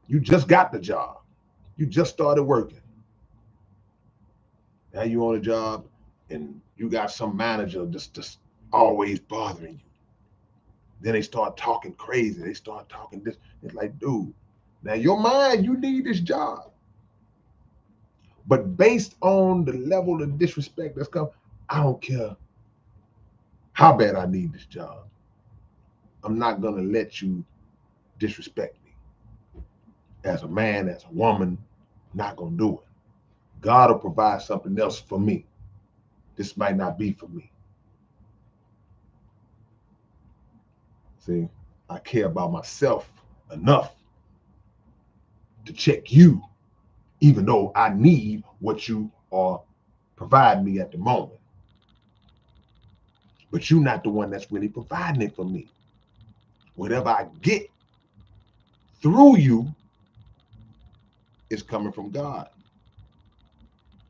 [SPEAKER 1] You just got the job. You just started working. Now you on a job and you got some manager just always bothering you. Then they start talking crazy. They start talking this. It's like, dude, now your mind, you need this job. But based on the level of disrespect that's come, I don't care how bad I need this job. I'm not gonna let you disrespect me. As a man, as a woman, not gonna do it. God will provide something else for me. This might not be for me. See, I care about myself enough to check you, even though I need what you are providing me at the moment. But you're not the one that's really providing it for me. Whatever I get through you is coming from God.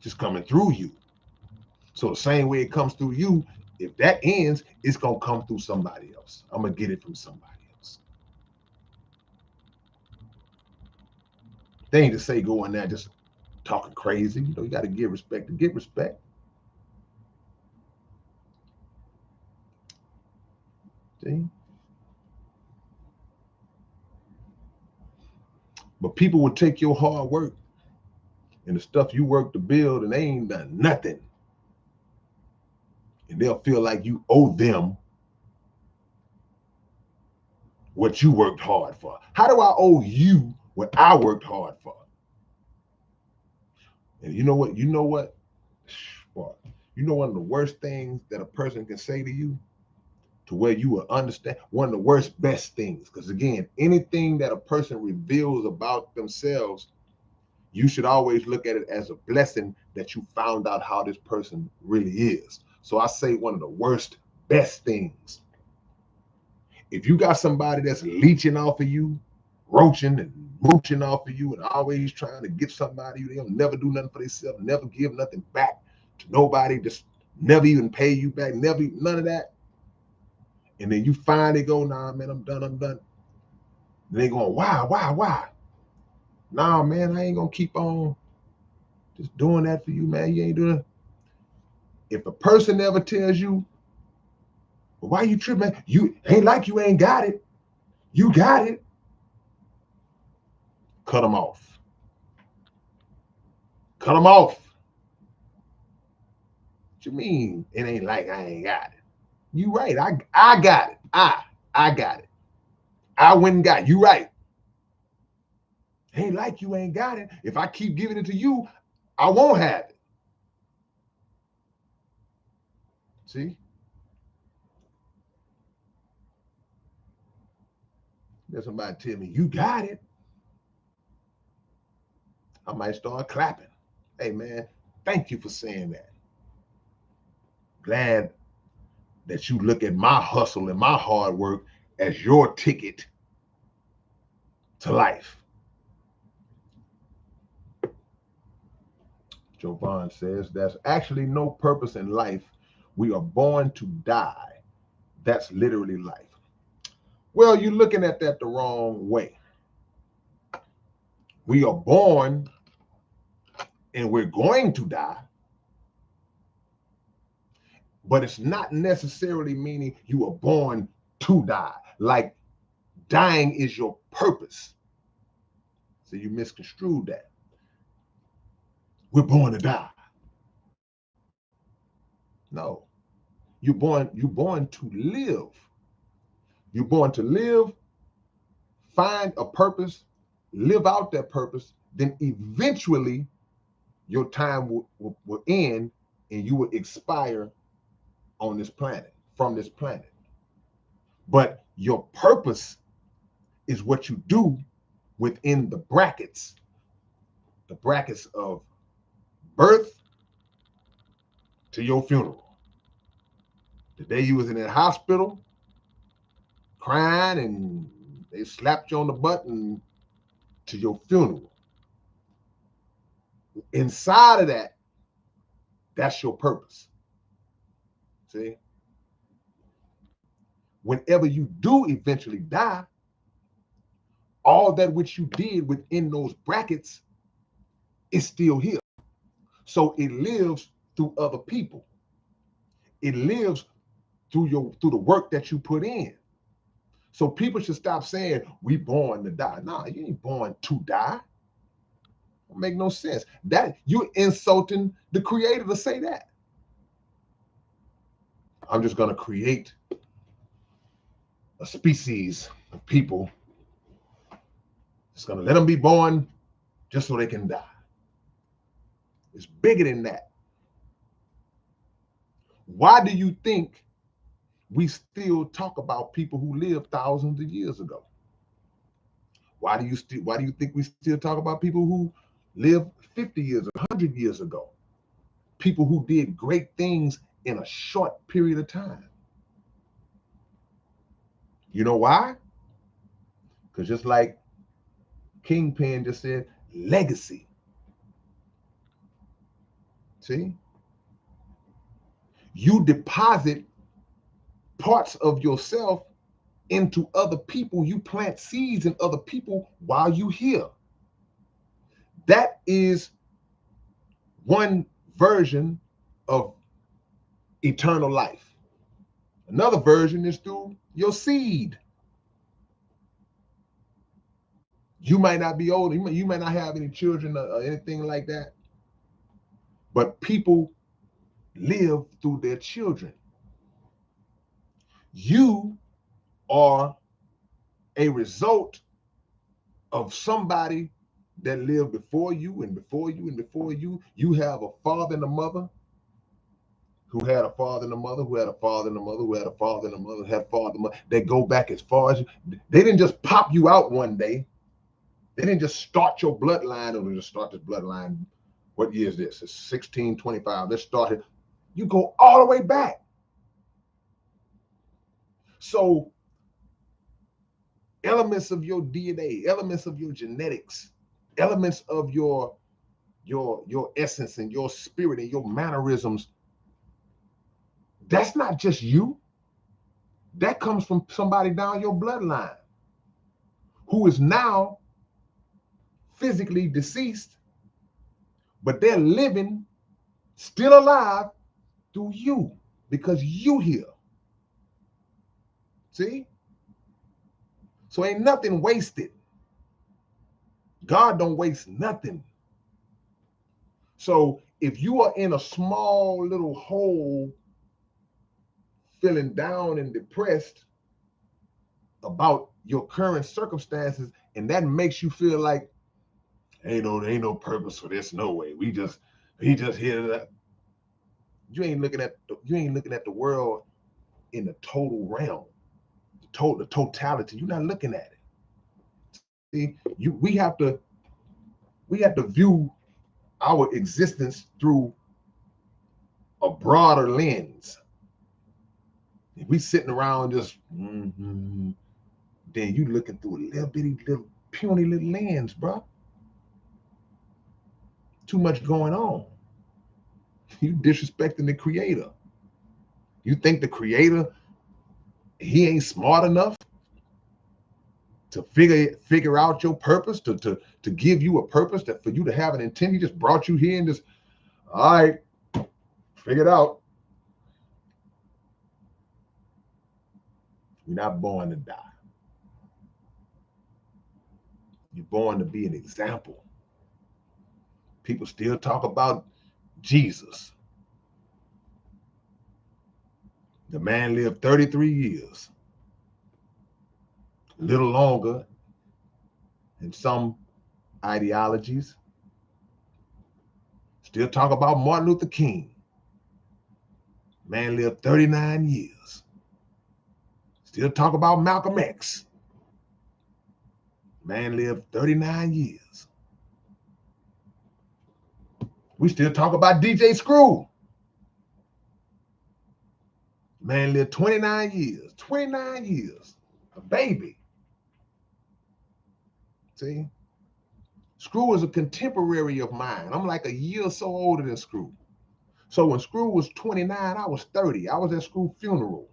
[SPEAKER 1] Just coming through you. So the same way it comes through you, if that ends, it's gonna come through somebody else. I'm gonna get it from somebody else. They ain't to say go in there just talking crazy. You know, you gotta give respect to get respect. See? But people will take your hard work and the stuff you work to build, and they ain't done nothing. And they'll feel like you owe them what you worked hard for. How do I owe you what I worked hard for? And you know what? You know what? You know one of the worst things that a person can say to you, to where you will understand, one of the worst best things. Because again, anything that a person reveals about themselves, you should always look at it as a blessing that you found out how this person really is. So I say one of the worst best things. If you got somebody that's leeching off of you, roaching and mooching off of you and always trying to get something out of you. They'll never do nothing for themselves, never give nothing back to nobody, just never even pay you back, never, none of that. And then you finally go, nah, man, I'm done. And they going, why? Nah, man, I ain't gonna keep on just doing that for you, man. You ain't doing it. If a person ever tells you, well, why you tripping, man? You ain't like you ain't got it. You got it. Cut them off. Cut them off. What you mean it ain't like I ain't got it? You right. I got it. I got it. I went and got it. You right. Ain't like you ain't got it. If I keep giving it to you, I won't have it. See? Let somebody tell me, you got it. I might start clapping. Hey, man, thank you for saying that. Glad that you look at my hustle and my hard work as your ticket to life. Jovan says, there's actually no purpose in life. We are born to die. That's literally life. Well, you're looking at that the wrong way. We are born and we're going to die, but it's not necessarily meaning you are born to die. Like dying is your purpose. So you misconstrued that. We're born to die. No, you're born to live. You're born to live, find a purpose, live out that purpose, then eventually your time will end and you will expire on this planet, from this planet. But your purpose is what you do within the brackets of birth to your funeral. The day you was in that hospital crying and they slapped you on the butt and to your funeral. Inside of that, that's your purpose. See? Whenever you do eventually die, all that which you did within those brackets is still here. So it lives through other people. It lives through the work that you put in. So people should stop saying we born to die. Nah, you ain't born to die. Don't make no sense. That you're insulting the creator to say that. I'm just gonna create a species of people. Just gonna let them be born just so they can die. It's bigger than that. Why do you think we still talk about people who lived thousands of years ago? Why do you think we still talk about people who lived 50 years, 100 years ago? People who did great things in a short period of time. You know why? Because just like Kingpin just said, legacy. See? You deposit parts of yourself into other people. You plant seeds in other people while you here. That is one version of eternal life. Another version is through your seed. You might not be old. You might not have any children or anything like that. But people live through their children. You are a result of somebody that lived before you and before you and before you. You have a father and a mother who had a father and a mother who had a father and a mother who had a father and a mother who had a father and a mother. They go back as far as you. They didn't just pop you out one day. They didn't just start your bloodline or just start this bloodline. What year is this? It's 1625. Let's start it. You go all the way back. So elements of your DNA, elements of your genetics, elements of your essence and your spirit and your mannerisms. That's not just you. That comes from somebody down your bloodline who is now physically deceased, but they're living, still alive through you because you here. See? So ain't nothing wasted. God don't waste nothing. So if you are in a small little hole, feeling down and depressed about your current circumstances, and that makes you feel like ain't no purpose for this, no way. We just here that. You ain't looking at the world in the total realm, the totality. You're not looking at it. See, we have to view our existence through a broader lens. If we sitting around just then you looking through a little bitty little puny little lens, bro. Too much going on. You disrespecting the creator. You think the creator, he ain't smart enough to figure out your purpose, to give you a purpose, that for you to have an intent. He just brought you here and just, all right, figure it out. You're not born to die. You're born to be an example. People still talk about Jesus. The man lived 33 years, a little longer in some ideologies. Still talk about Martin Luther King. Man lived 39 years. Still talk about Malcolm X. Man lived 39 years. We still talk about DJ Screw. Man lived 29 years. 29 years. A baby. See? Screw is a contemporary of mine. I'm like a year or so older than Screw. So when Screw was 29, I was 30. I was at Screw's funeral.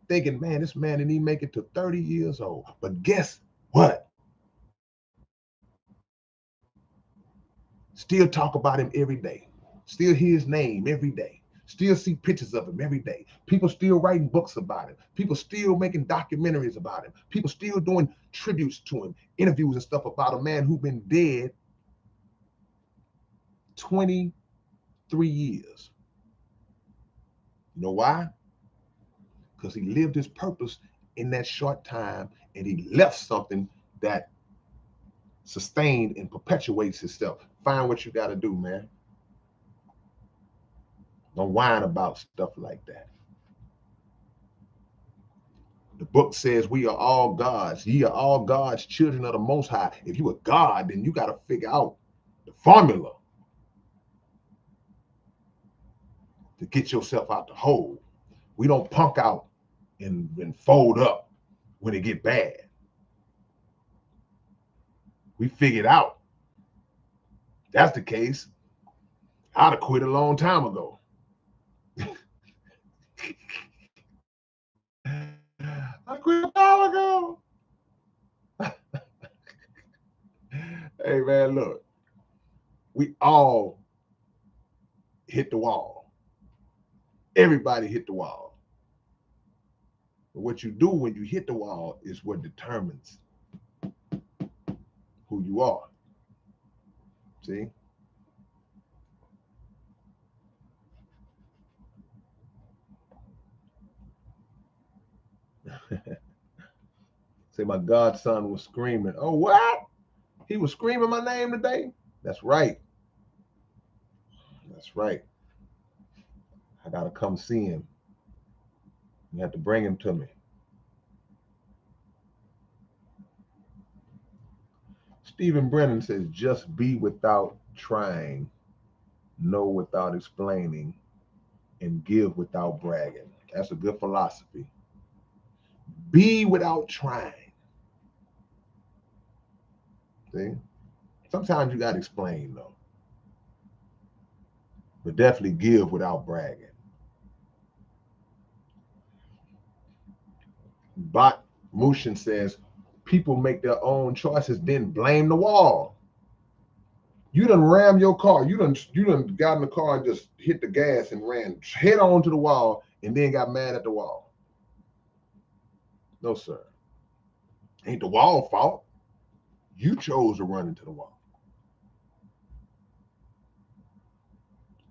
[SPEAKER 1] Thinking, man, this man didn't even make it to 30 years old. But guess what? Still talk about him every day. Still hear his name every day. Still see pictures of him every day. People still writing books about him. People still making documentaries about him. People still doing tributes to him, interviews and stuff about a man who's been dead 23 years. You know why? Because he lived his purpose in that short time, and he left something that sustained and perpetuates itself. Find what you got to do, man. Don't whine about stuff like that. The book says we are all gods. Ye are all God's children of the Most High. If you are God, then you got to figure out the formula to get yourself out the hole. We don't punk out and fold up when it get bad. We figured out. If that's the case, I'd have quit a long time ago. I quit a while ago. Hey man, look, we all hit the wall. Everybody hit the wall. But what you do when you hit the wall is what determines who you are. See? Say my godson was screaming. Oh, what? He was screaming my name today? That's right. That's right. I got to come see him. You have to bring him to me. Stephen Brennan says, just be without trying, know without explaining, and give without bragging. That's a good philosophy. Be without trying. See? Sometimes you got to explain, though. But definitely give without bragging. Bot Mushin says, people make their own choices, then blame the wall. You done ram your car. You done got in the car and just hit the gas and ran head on to the wall and then got mad at the wall. No, sir. Ain't the wall fault. You chose to run into the wall.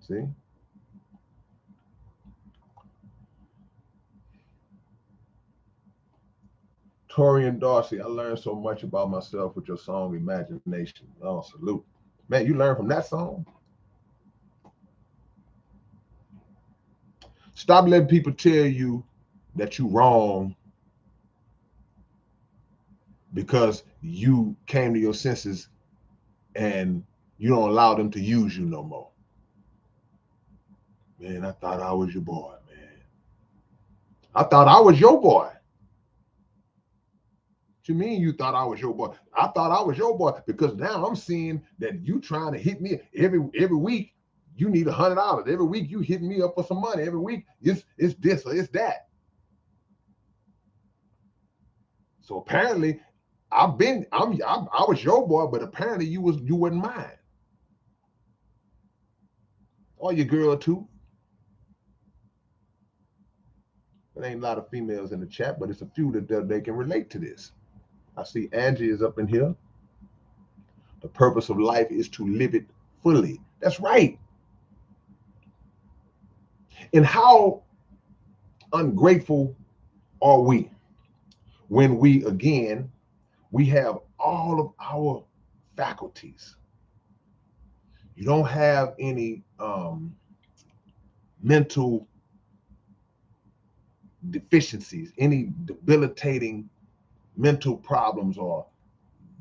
[SPEAKER 1] See? Torian Darcy, I learned so much about myself with your song Imagination. Oh, salute. Man, you learned from that song? Stop letting people tell you that you're wrong because you came to your senses and you don't allow them to use you no more. Man, I thought I was your boy, man. I thought I was your boy. What you mean you thought I was your boy? I thought I was your boy because now I'm seeing that you trying to hit me every week. You need $100. Every week you hitting me up for some money. Every week it's this or it's that. So apparently I was your boy, but apparently you wasn't mine. Or your girl too. There ain't a lot of females in the chat, but it's a few that they can relate to this. I see Angie is up in here. The purpose of life is to live it fully. That's right. And how ungrateful are we when we have all of our faculties? You don't have any mental deficiencies, any debilitating mental problems or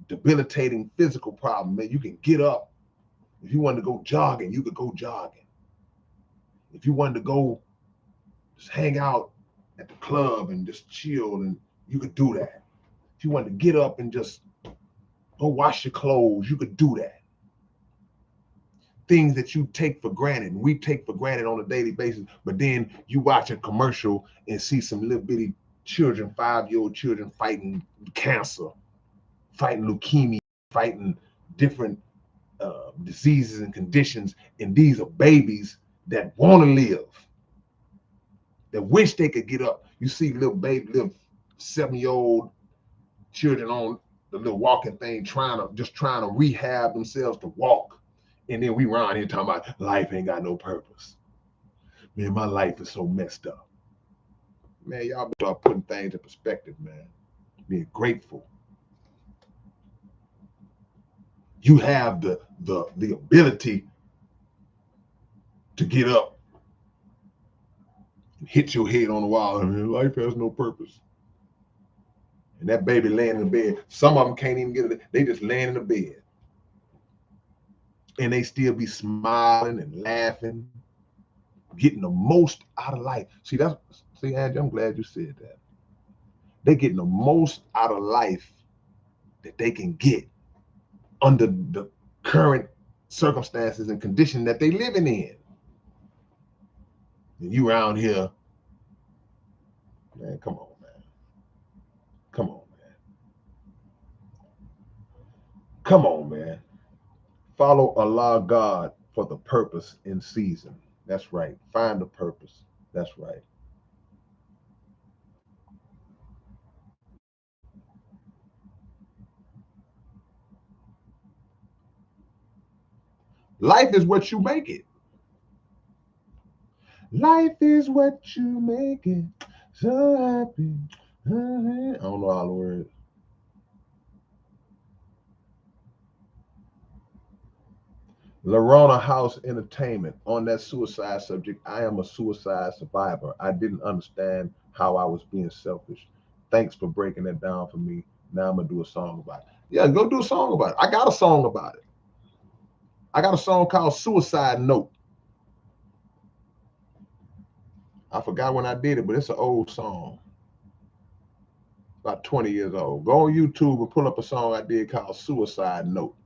[SPEAKER 1] debilitating physical problems. Man, you can get up. If you wanted to go jogging, you could go jogging. If you wanted to go just hang out at the club and just chill, and you could do that. If you wanted to get up and just go wash your clothes, you could do that. Things that you take for granted, we take for granted on a daily basis, but then you watch a commercial and see some little bitty children, 5-year-old children fighting cancer, fighting leukemia, fighting different diseases and conditions, and these are babies that want to live, that wish they could get up. You see little 7-year-old children on the little walking thing trying to rehab themselves to walk. And then we around here talking about life ain't got no purpose. Man, my life is so messed up. Man, y'all start putting things in perspective, man. Being grateful. You have the ability to get up and hit your head on the wall. I mean, life has no purpose. And that baby laying in the bed, some of them can't even get it. They just laying in the bed. And they still be smiling and laughing, getting the most out of life. See, Angie, I'm glad you said that. They're getting the most out of life that they can get under the current circumstances and condition that they living in. And you around here, man, come on, man. Come on, man. Come on, man. Follow Allah God for the purpose in season. That's right. Find the purpose. That's right. Life is what you make it. Life is what you make it. So happy. I don't know all the words. Lorona House Entertainment. On that suicide subject, I am a suicide survivor. I didn't understand how I was being selfish. Thanks for breaking that down for me. Now I'm going to do a song about it. Yeah, go do a song about it. I got a song about it. I got a song called Suicide Note. I forgot when I did it, but it's an old song. about 20 years old. Go on YouTube and pull up a song I did called Suicide Note.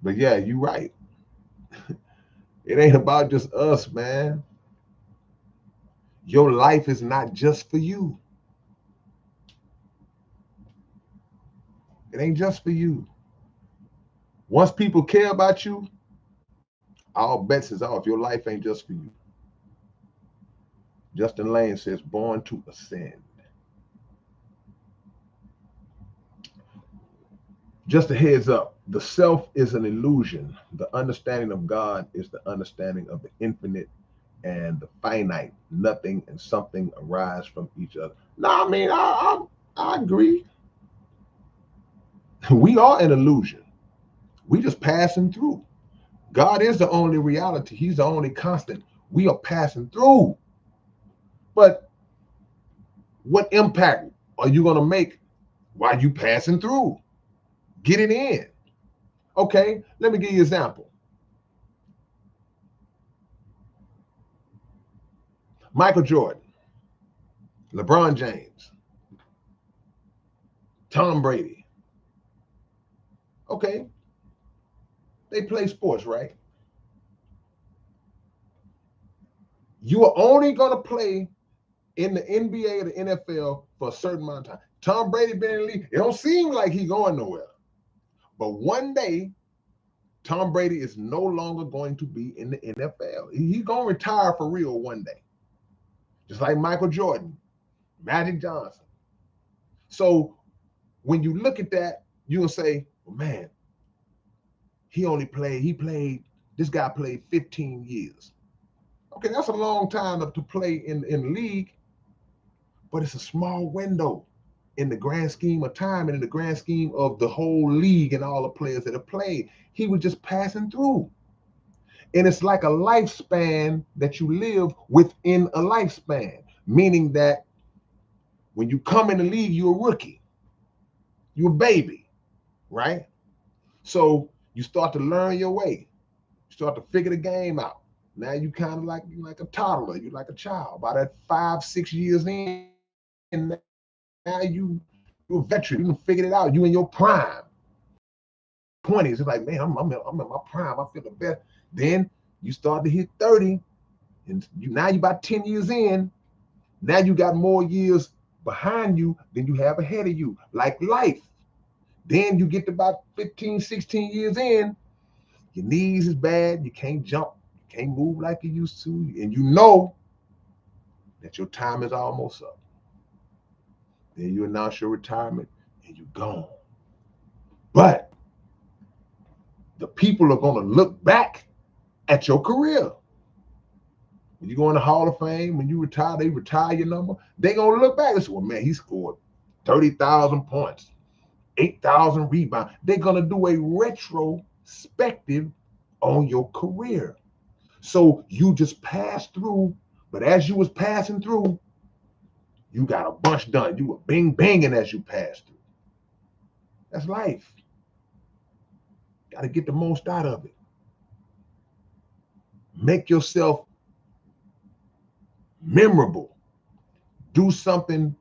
[SPEAKER 1] But yeah, you're right. It ain't about just us, man. Your life is not just for you. It ain't just for you. Once people care about you, all bets is off. Your life ain't just for you. Justin Lane says, born to ascend. Just a heads up, the self is an illusion. The understanding of God is the understanding of the infinite and the finite. Nothing and something arise from each other. No, I mean, I agree. We are an illusion. We just passing through. God is the only reality. He's the only constant. We are passing through. But what impact are you going to make while you passing through? Get it in. Okay, let me give you an example. Michael Jordan, LeBron James, Tom Brady. Okay, they play sports, right? You are only going to play in the NBA or the NFL for a certain amount of time. Tom Brady been in the league. It don't seem like he's going nowhere. But one day, Tom Brady is no longer going to be in the NFL. He's going to retire for real one day. Just like Michael Jordan, Magic Johnson. So when you look at that, you'll say, well, man, this guy played 15 years. Okay, that's a long time to play in the league, but it's a small window in the grand scheme of time and in the grand scheme of the whole league and all the players that have played. He was just passing through. And it's like a lifespan that you live within a lifespan, meaning that when you come in the league, you're a rookie, you're a baby, right? So you start to learn your way. You start to figure the game out. Now you kind of like a toddler, you're like a child. By that 5-6 years in, now you're a veteran. You figured it out. You in your prime. 20s, it's like, man, I'm in my prime. I feel the best. Then you start to hit 30, and now you about 10 years in. Now you got more years behind you than you have ahead of you, like life. Then you get to about 15, 16 years in, your knees is bad, you can't jump, you can't move like you used to, and you know that your time is almost up. Then you announce your retirement and you're gone. But the people are going to look back at your career. When you go in the Hall of Fame, when you retire, they retire your number. They're going to look back and say, well, man, he scored 30,000 points, 8,000 rebounds. They're going to do a retrospective on your career. So you just passed through, but as you was passing through, you got a bunch done. You were bing banging as you passed through. That's life. Got to get the most out of it. Make yourself memorable. Do something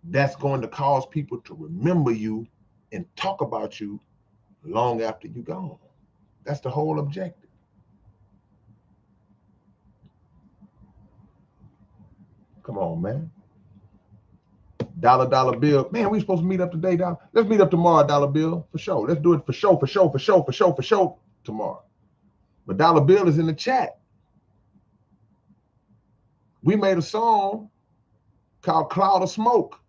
[SPEAKER 1] that's going to cause people to remember you and talk about you long after you're gone. That's the whole objective. Come on, man. Dollar bill. Man, we supposed to meet up today, Dollar. Let's meet up tomorrow, Dollar Bill, for sure. Let's do it for sure tomorrow. But Dollar Bill is in the chat. We made a song called Cloud of Smoke.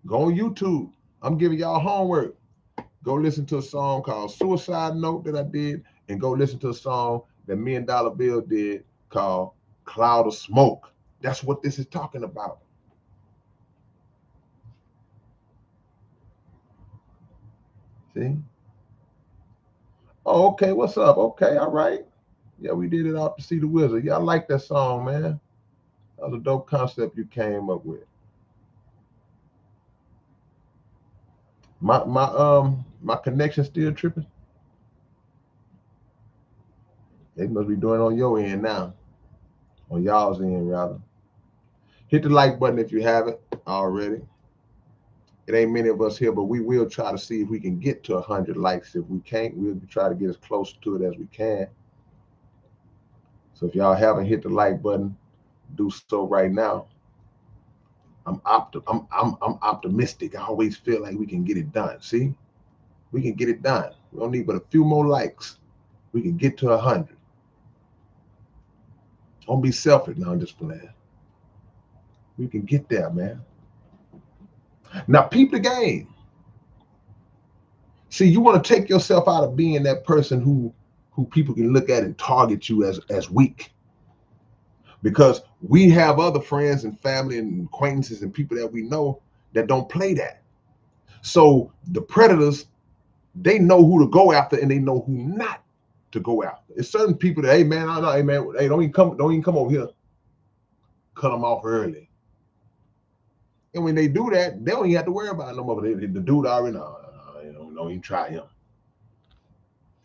[SPEAKER 1] Go on YouTube. I'm giving y'all homework. Go listen to a song called Suicide Note that I did, and go listen to a song that me and Dollar Bill did called Cloud of Smoke. That's what this is talking about. See? Oh, okay. What's up? Okay, all right. Yeah, we did it out to see the wizard. Yeah, I like that song, man. That was a dope concept you came up with. My connection still tripping. They must be doing it on your end now, on y'all's end rather. Hit the like button if you haven't already. It ain't many of us here, but we will try to see if we can get to 100 likes. If we can't, we'll try to get as close to it as we can. So if y'all haven't hit the like button, do so right now. I'm optimistic. I always feel like we can get it done. See, we can get it done. We don't need but a few more likes. We can get to 100. Don't be selfish. No, I'm just playing. We can get there, man. Now, peep the game. See, you want to take yourself out of being that person who people can look at and target you as weak. Because we have other friends and family and acquaintances and people that we know that don't play that. So the predators, they know who to go after and they know who not to go after. It's certain people that, hey man, hey man, hey, don't even come over here. Cut them off early. And when they do that, they don't even have to worry about it no more. The dude already don't even try him.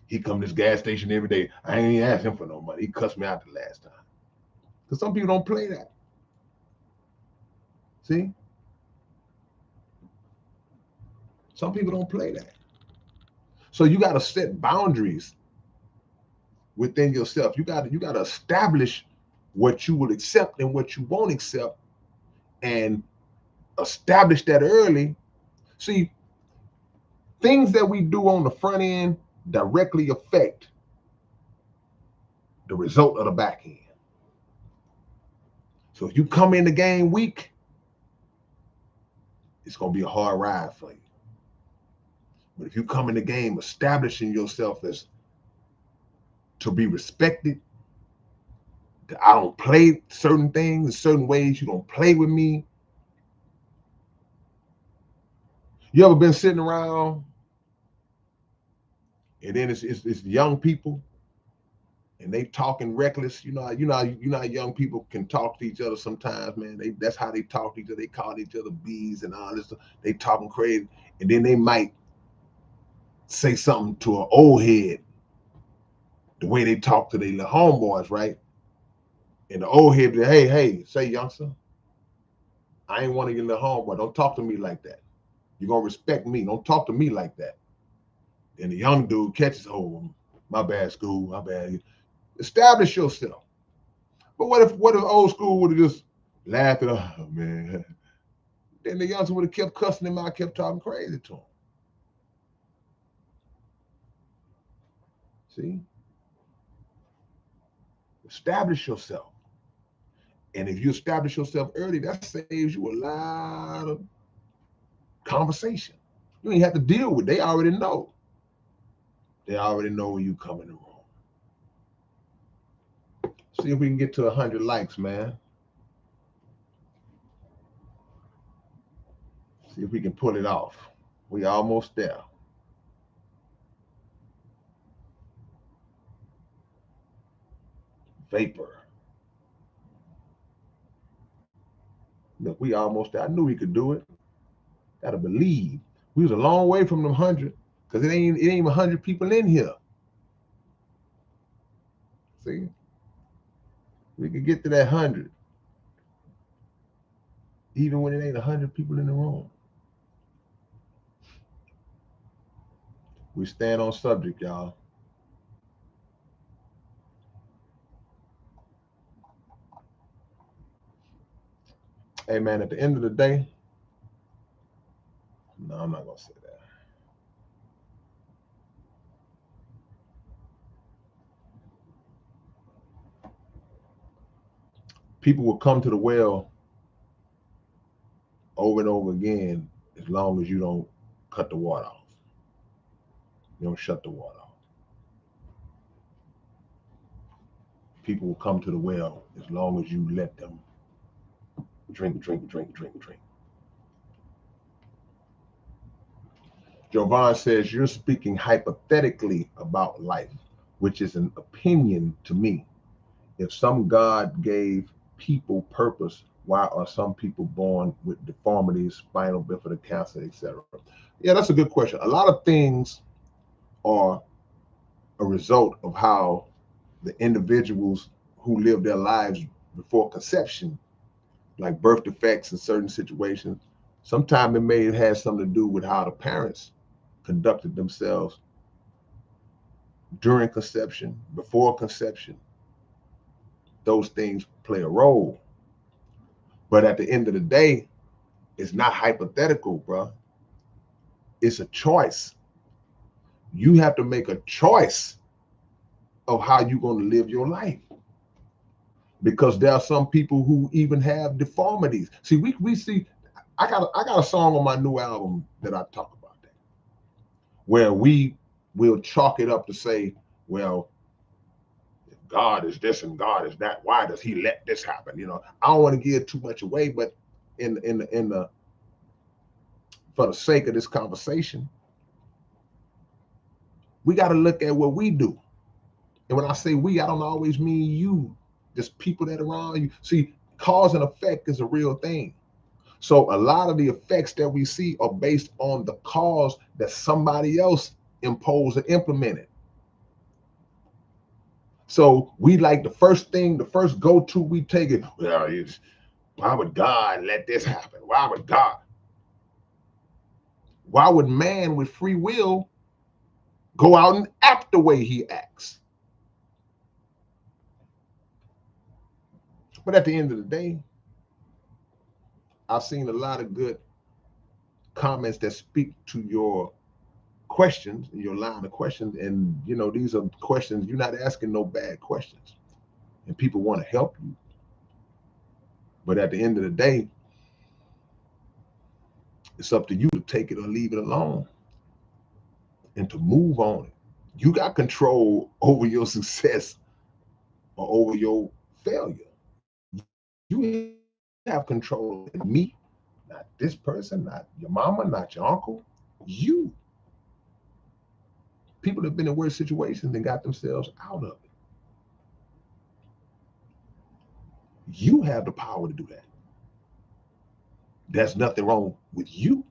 [SPEAKER 1] He come to this gas station every day. I ain't even asked him for no money. He cussed me out the last time. Because some people don't play that. See? Some people don't play that. So you got to set boundaries within yourself. You got to establish what you will accept and what you won't accept, and establish that early. See, things that we do on the front end directly affect the result of the back end. So if you come in the game weak, it's going to be a hard ride for you. But if you come in the game establishing yourself as to be respected, that I don't play certain things in certain ways, you don't play with me. You ever been sitting around and then it's young people and they talking reckless? You know how young people can talk to each other sometimes, man. That's how they talk to each other. They call each other bees and all this stuff. They talking crazy, and then they might say something to an old head the way they talk to their little homeboys, right? And the old head be like, hey, say youngster, I ain't one of your little homeboy. Don't talk to me like that. You're gonna respect me. Don't talk to me like that. And the young dude catches hold of him. My bad, school. My bad. Establish yourself. But what if old school would have just laughed at, oh man? Then the youngster would have kept cussing him out, kept talking crazy to him. See? Establish yourself. And if you establish yourself early, that saves you a lot of conversation. You ain't have to deal with it. They already know. They already know when you come in the room. See if we can get to 100 likes, man. See if we can pull it off. We almost there. Vapor. Look, we almost there. I knew we could do it. Gotta believe. We was a long way from them 100, because it ain't even 100 people in here. See, we could get to that 100, even when it ain't 100 people in the room. We stand on subject, y'all. Hey man, at the end of the day, no, I'm not gonna say that. People will come to the well over and over again as long as you don't cut the water off. You don't shut the water off. People will come to the well as long as you let them drink. Jovan says, you're speaking hypothetically about life, which is an opinion to me. If some God gave people purpose, why are some people born with deformities, spinal bifida, cancer, etc.? Yeah, that's a good question. A lot of things are a result of how the individuals who live their lives before conception, like birth defects in certain situations, sometimes it may have something to do with how the parents conducted themselves during conception, before conception. Those things play a role. But at the end of the day, it's not hypothetical, bro. It's a choice. You have to make a choice of how you're going to live your life. Because there are some people who even have deformities. See, we see, I got a song on my new album that I talk about that, where we will chalk it up to say, well, God is this and God is that. Why does he let this happen? You know, I don't want to give too much away, but in the for the sake of this conversation, we got to look at what we do. And when I say we, I don't always mean you, just people that are around you. See, cause and effect is a real thing. So a lot of the effects that we see are based on the cause that somebody else imposed and implemented. So we like the first go-to we take it, well, why would God let this happen? Why would man with free will go out and act the way he acts? But at the end of the day, I've seen a lot of good comments that speak to your questions, your line of questions. And, you know, these are questions, you're not asking no bad questions. And people want to help you. But at the end of the day, it's up to you to take it or leave it alone and to move on it. You got control over your success or over your failure. You have control of me, not this person, not your mama, not your uncle. You. People have been in worse situations and got themselves out of it. You have the power to do that. There's nothing wrong with you,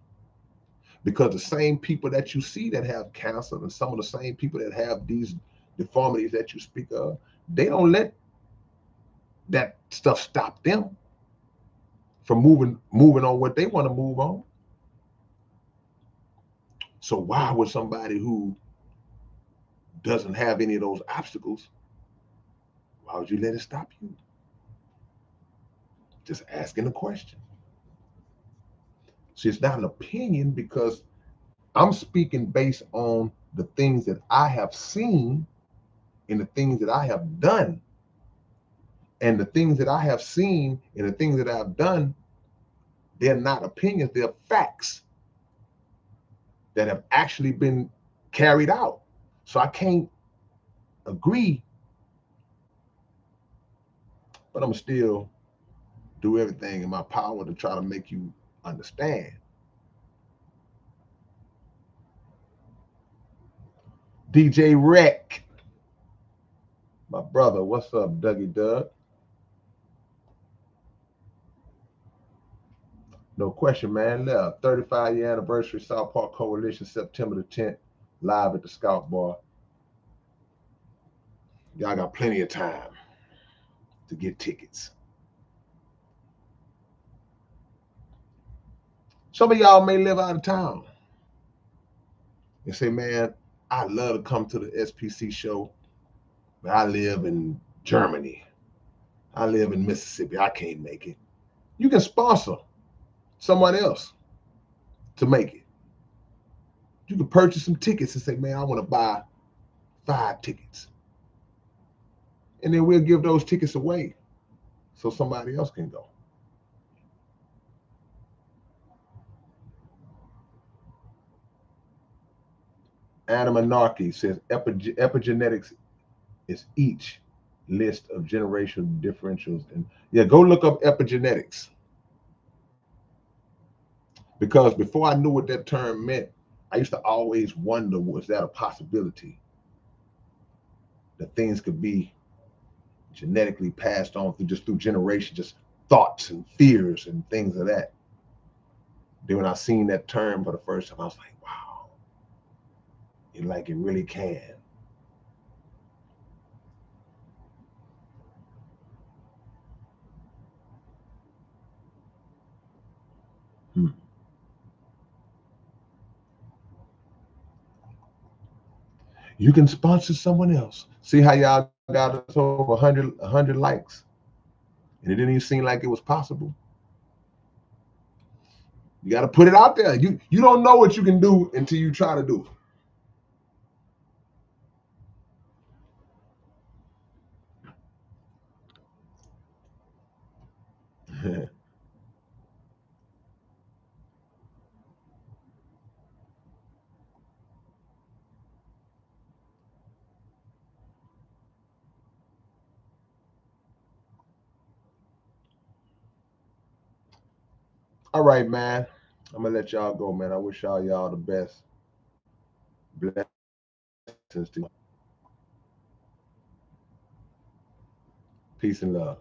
[SPEAKER 1] because the same people that you see that have cancer and some of the same people that have these deformities that you speak of, they don't let that stuff stop them from moving on what they want to move on. So why would somebody who doesn't have any of those obstacles, why would you let it stop you? Just asking a question. See, it's not an opinion, because I'm speaking based on the things that I have seen and the things that I have done. And the things that I have seen and the things that I've done, they're not opinions, they're facts that have actually been carried out. So I can't agree, but I'm still do everything in my power to try to make you understand. DJ Rec, my brother, what's up, Dougie Doug? No question, man. 35-year anniversary, South Park Coalition, September the 10th, live at the Scout Bar. Y'all got plenty of time to get tickets. Some of y'all may live out of town and say, man, I'd love to come to the SPC show, but I live in Germany. I live in Mississippi. I can't make it. You can sponsor someone else to make it. You can purchase some tickets and say, man, I want to buy 5 tickets. And then we'll give those tickets away so somebody else can go. Adam Anarchy says epigenetics is each list of generational differentials. And yeah, go look up epigenetics. Because before I knew what that term meant, I used to always wonder, was that a possibility? That things could be genetically passed on through generations, just thoughts and fears and things of that. Then when I seen that term for the first time, I was like, wow, it really can. You can sponsor someone else. See how y'all got us over 100 likes, and it didn't even seem like it was possible. You got to put it out there. You don't know what you can do until you try to do it. All right, man. I'm gonna let y'all go, man. I wish y'all the best. Blessings to you. Peace and love.